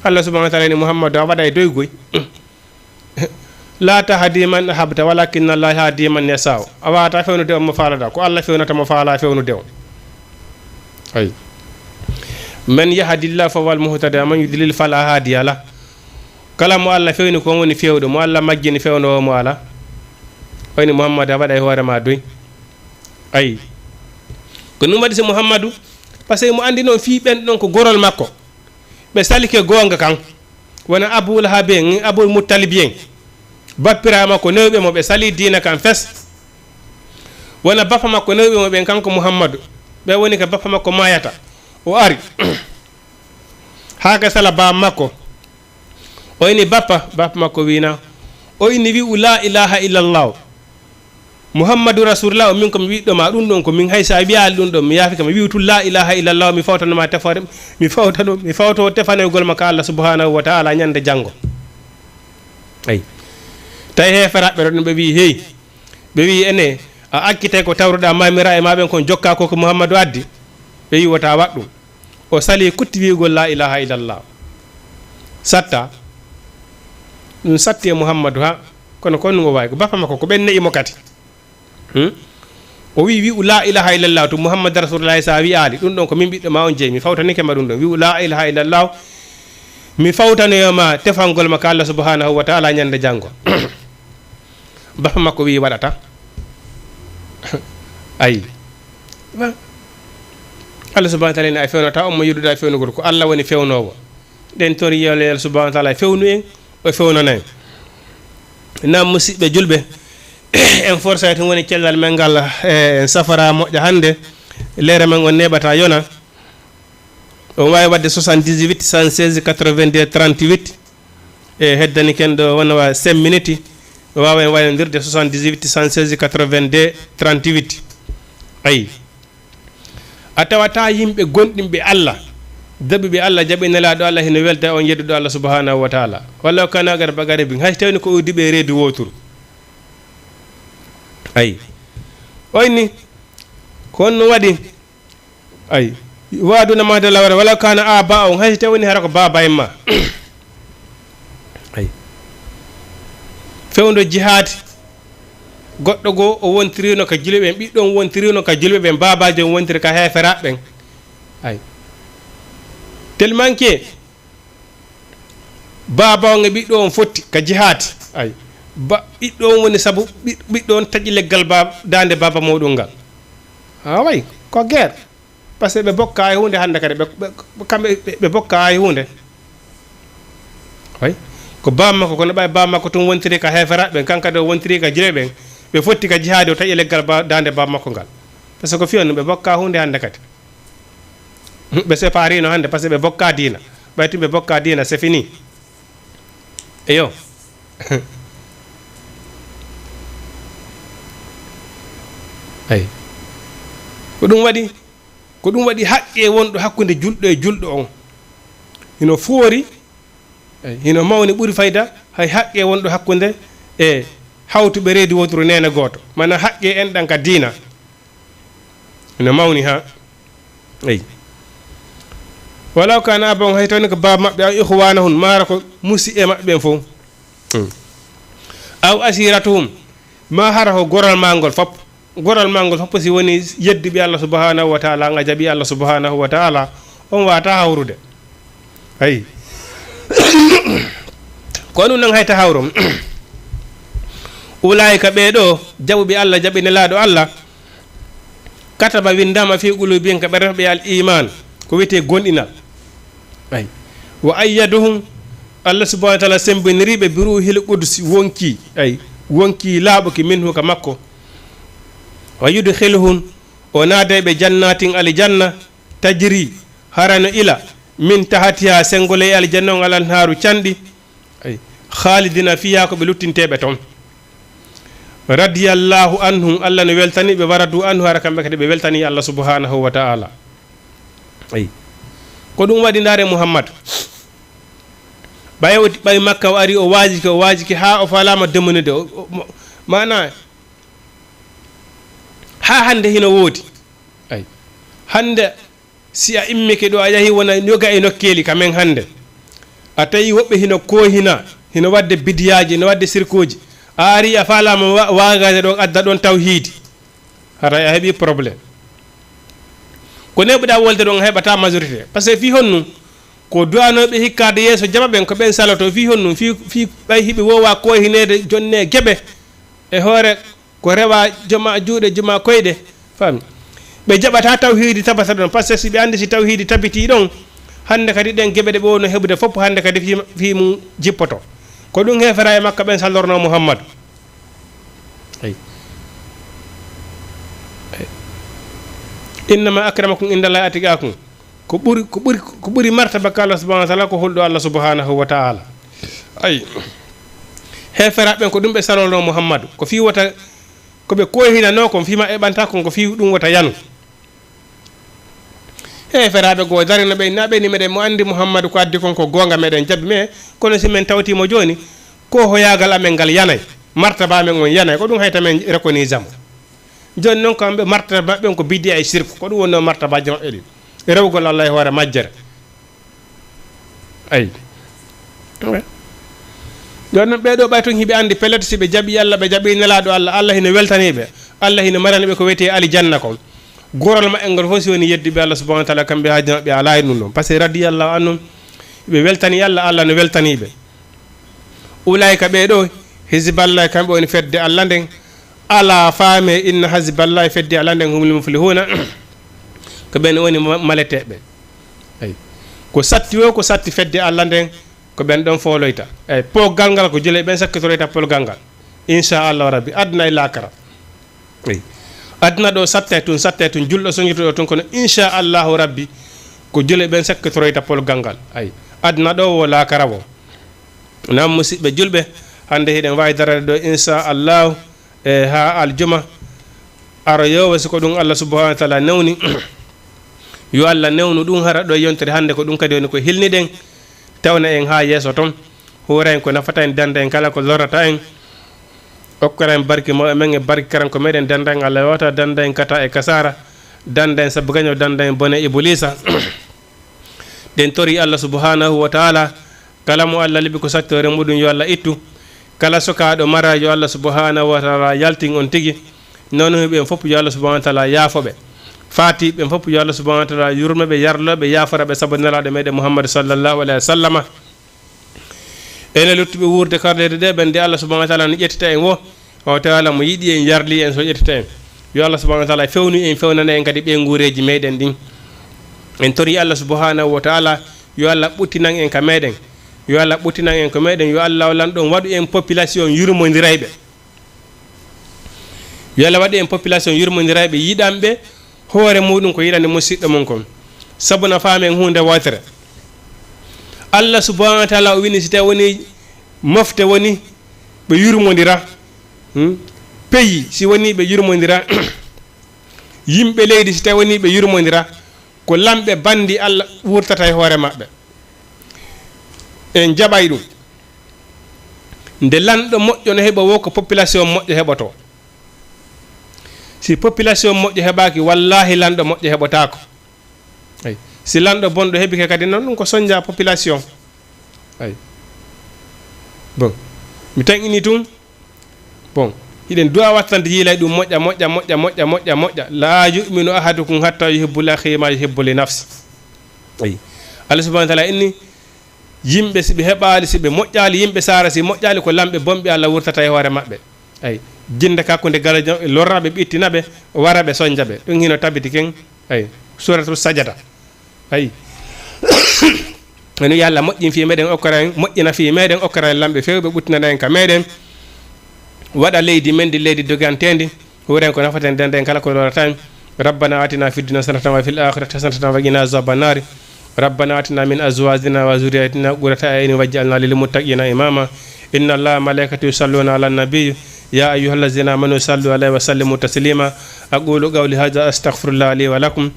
Allah subhanahu wa taala ni Muhammadu a waɗa e doygoy la tahdi man ahabta walakinna Allah hadi man yasha a wata fewnude on mo faalata ko Allah fewnata mo faala fewnude on ay man yahdillahu fa wal muhtada man yudlil fala hadiya la kala mo Allah fewni ko woni fewdo mo Allah majjini fewno mo ala wayni Muhammadu a waɗa e hoorema doy ay ko ɗum waɗi so Muhammadu par ce que mo andi noon fi ɓen ɗon ko gorol makko ɓe salike gonga kan wona Abou Lahab en Abou Moutalib en bappira makko newɓe mo ɓe sali dina kan fes wona bappa makko newɓe mo ɓen kanko Muhammadu ɓe woni ko bappa makko mayata o ari haka sala bam makko o ini bappa makko wina o ini wi'u la ilaha illallah Muhammadu rasulullah o min ko mi wiɗɗoma ɗum ɗon ko min haysa wiyaali ɗum ɗon mi yaafi kam mi wi'tu la ilaha illallah mi fawtanoma tefore mi fawto tefanegol makko Allah subhanahu wa taala ñande janggo ay tawi heferaɓe ɗo ɗum ɓe wi hey ɓe wi ene a akkite ko tawruɗa mamira e maɓen kon jokka koko Muhammadu addi ɓe wi wota wat ɗum o sali kutti wiigol la ilaha illallah satta ɗum satti e Muhammadu ha kono kon ɗum o wawi ko bappa makko ko ɓen ne'imo kadi o wi'u la ilaha illallah to Muhammad rasulullah sa wi'ali ɗum ɗon ko min ɓiɗɗo ma on jeeyi mi fawtanike ma ɗum ɗon wi'u la ilaha illallah mi fawtanoyoma tefangol makko Allah subhanahu wa taala ñande janggo bappa makko wi waɗata ayi Allah subhanahu wa taala ni a fewnata on mo yiɗuɗa fewnugol ko Allah woni fewnowo ɗen toon yiyolel subhanahu wa taala fewnu en o fewnana en nam musidɓe julɓe en forçat woni cellal men ngal en safara moƴƴa hannde leere men on neɓata yona on wawi wadde 78 116 82 38 e heddani ken ɗo wona 5 minutes o wawa en waynodirde 78 116 82 38 ayi a tawata yimɓe gonɗinɓe Allah daɓiɓe Allah jaɓi nelaɗo Allah hino welda on yedduɗo Allah subhanahu wa taala walla kana bagare bin hay tawni ko udiɓe reedu woturu ayi oyni ko on no waɗi ay waaduna mahde lawre wala kana aba on hay te woni hara ko baba en ma ay fewndo jihad goɗɗo goo o wontirino ka julɓe ɓen ɓiɗɗon wontirino ka julɓe ɓen babaji on wontiri ka heferaɓe ɓen ay tellement que baba on e ɓiɗɗo on fotti ka jihad ay ɓiɗɗo on woni saabu ɓiɗɗo on taƴi leggal dande baba muɗum ngal ha way ko guerre par ce que ɓe bokka e hunde hannde kadi kamɓe ɓe bokka e hunde way ko bammakko kono ɓay bammakko tun wontiri ka heferaɓe ɓen kankadi o wontiri ka jire ɓen ɓe fotti ka jihaade o taƴi leggal dande bammakko ngal par ce que ko fiyon ɓe bokka hunde hannde kadi ɓe séparino hannde par ce que ɓe bokka diina ɓaytum ɓe bokka diina c'est fini eyo ay ko ɗum waɗi haqqe wonɗo hakkude julɗo e julɗo on hino foori hino mawni ɓuri fayda hay haqqe wonɗo hakkude e hawtuɓe reedi wotoro nene gooto mana haqqe enɗan ka diina hino mawni ha eyi walaw kana aba on hay tawni ko baba maɓɓe aw ihwanahum mara ko musi e maɓɓe ɓen fof aw asiratuhum ma hara ko goral mangol fopp si woni yedduɓe Allah subhanahu wa taala nga jaɓi Allah subhanahu wa taala on wata hawrude ayi ko ɗum nan hayta hawrom ulaika ɓeɗo jaɓuɓe Allah jaɓi nelaɗo Allah kataba windama fi qulubihim ka ɓe refɓe al iman ko wiyete gonɗinal ay wa ayyaduhum Allah subhanahu wa taala sembiniriɓe bi ruhil qudus wonki laaɓuki minhu ka makko wa yudkhiluhum o naadayɓe jannatin aljanna tajri harano ila min tahatiha sengole e aljanna on alal haaru canɗi ay khalidina fiha ko ɓe luttinteɓe toon radiyallahu anhum Allah no weltani ɓe waradu anhu hara kamɓe kadi ɓe weltani Allah subhanahu wa taala ay ko ɗum waɗi ndaare Muhammad ɓay makka o ari o waajiki ha o falama demunude mana ha hande hino woodi ay hande si a immike ɗo a yahi wona yoga e nokkeli kamen hande a tawi woɓɓe hino kohina hino wadde bidiyaji hino wadde sirkuji a ari a falama wagade ɗon adda ɗon tawhidi hara a heeɓi probléme ko neɓuɗa wolde ɗon heɓata majorité par ce que fi honnu ko duwanoɓe hikkade yeeso jama ɓen ko ɓen saloto fi honnu fi ɓay hiɓe wowa kohinede jonne gueɓe e hoore ko rewa joma juuɗe joma koyɗe fami ɓe jaɓata tawhidi tabata ɗon par ce que si ɓe andi si tawhidi tabiti ɗon hande kadi ɗen gueɓe ɗe ɓowno heɓude fof hande kadi fi mum jippoto ko ɗum hefera e makka ɓen sallorno Muhammadou ay innama akramakum indallahi atiqakum ko ɓuri martaba ka Allah subhanahu wa taala ko hulɗo Allah subhanahu wa taala ay heferaɓe ɓen ko ɗum ɓe salolno Muhammadou ko fi wata koɓe kohinano kon fima eɓanta kon ko fi ɗum wata yanu heferaɓe goo darino ɓe naɓeni meɗen mo andi Muhammadou ko addi kon ko gonga meɗen jabbi mais kono si men tawtimo joni ko hoyagal amen ngal yanay martaba men on yanay ko ɗum hayta men reconnaissamo joni noon kamɓe martaba maɓɓen ko biddi e sirku ko ɗum wonno martabaji maɓɓe ɗi rewgol Allah e hoore majjere ayi joni noon ɓeɗo ɓay toon hiɓe andi pellet si ɓe jaaɓi Allah ɓe jaaɓi nelaɗo Allah hino weltaniɓe Allah hino maraniɓe ko wiyete alijanna kon goral ma engol fof si woni yeddiɓe Allah subhanahu wa taala kamɓe haaji maɓɓe ala e ɗum ɗon par ce que radiyallahu anhum ɓe weltani Allah no weltaniɓe ulayka ɓeɗo hisiballahi kamɓe woni fedde Allah nden ala faame inna hasiballahi fedde Allah nden humul muflihuna ko ɓen woni maleteɓe ay ko satti fedde Allah nden ko ɓen ɗon foloyta eyyi poggal ngal ko jule ɓen sakkitoroyta polgal ngal inchallahu rabbi aduna e lakara eyi aduna ɗo satte tun julɗo soñitoɗo tun kono inchallahu rabbi ko jule ɓen sakkitoroyta polgal ngal ayi aduna ɗo wo lakara wo nam musidɓe julɓe hande hiɗen wawi darade ɗo inchallahu e ha aljuma aroyowo siko ɗum Allah subhanahu wa taala newni yo Allah newnu ɗum hara ɗo yontere hande ko ɗum kadi woni ko hilniɗen tawna en ha yeeso toon huura en ko nafata en danda en kala ko lorata en okkora en barke mo men e barke karam ko meɗen danda en Allah wata danda en kata e kasara danda en sabu gaño danda en bone iblisa den tori Allah subhanahu wa ta'ala kala mo Allah libi ko sattore muɗum yo Allah ittu kala sokaɗo mara yo Allah subhanahu wa ta'ala yaltin on tigi noon ɓe fof yo Allah subhanahu wa ta'ala yaafoɓe faati ɓe fof yo Allah subhanahu wa ta'ala yurmaɓe yarloɓe yafaraɓe sabu nelaɗo meɗen Muhammad sallallahu alayhi wa sallam ene luttuɓe wurde karlede ɗe ɓen de Allah subhanahu wa ta'ala no ƴettita en o taala mo yiɗi en yarli en so ƴettita en yo Allah subhanahu wa ta'ala fewnu en fewnana en kadi ɓe nguureji meɗen ɗin en tori Allah subhanahu wa ta'ala yo Allah ɓuttinan en ka meɗen yo Allah ɓuttinan en ko meɗen yo Allah lan ɗon waɗu en population yurmodirayɓe yo Allah waɗi en population yurmodirayɓe yiɗanɓe hoore muɗum ko yiɗande musidɗo mum kon sabu no faamen hunde wotere Allah subhanahu wa ta'ala o wini si tawi woni mofte woni ɓe yurmodira pays si woni ɓe yurmodira yimɓe leydi si tawi woni ɓe yurmodira ko lamɓe bandi Allah wurtata e hoore maɓɓe en jaɓay ɗum nde lanɗo moƴƴo no heɓa wo ko population moƴƴo heɓoto si population moƴƴo heɓaki wallahi lanɗo moƴƴo heɓotako ay si lanɗo bonɗo heeɓi ke kadi noon ɗum ko soñdia population ay bon mi tan ini tun bon iɗen duwa wattande yiilay ɗum moƴƴa la yuminu ahadukum hatta yuhibbu li akhihi ma yuhibbu li nafsi ay Allah subhanahu wa ta'ala inni yimɓe si ɓe heɓali si ɓe moƴƴali yimɓe sara si moƴƴali ko lamɓe bomɓe Allah wurtata e hoore maɓɓe ay jinda kakkude gala lorraɓe ɓittinaɓe waraɓe soñjaɓe ɗum hino tabiti ken ay suratu sajada ay eno yalla moƴƴin fi meɗen okkora en moƴƴina fi meɗen okkora en lamɓe fewɓe ɓuttinana en ka meɗen waɗa leydi men di leydi dogantedi huuren ko nafaten dende en kala ko lorata en rabbana atina fi dunya hasanatan wa fil akhirati hasanatan wa qina azaban nar ربنا آتنا من أزواجنا وذرياتنا قرة أعين واجعلنا للمتقين إماما إن الله ملائكته يصلون على النبي يا أيها الذين آمنوا صلوا عليه وسلموا تسليما أقول قولي هذا أستغفر الله لي ولكم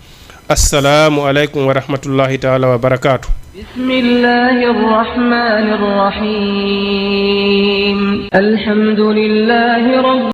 السلام عليكم ورحمة الله تعالى وبركاته بسم الله الرحمن الرحيم الحمد لله رب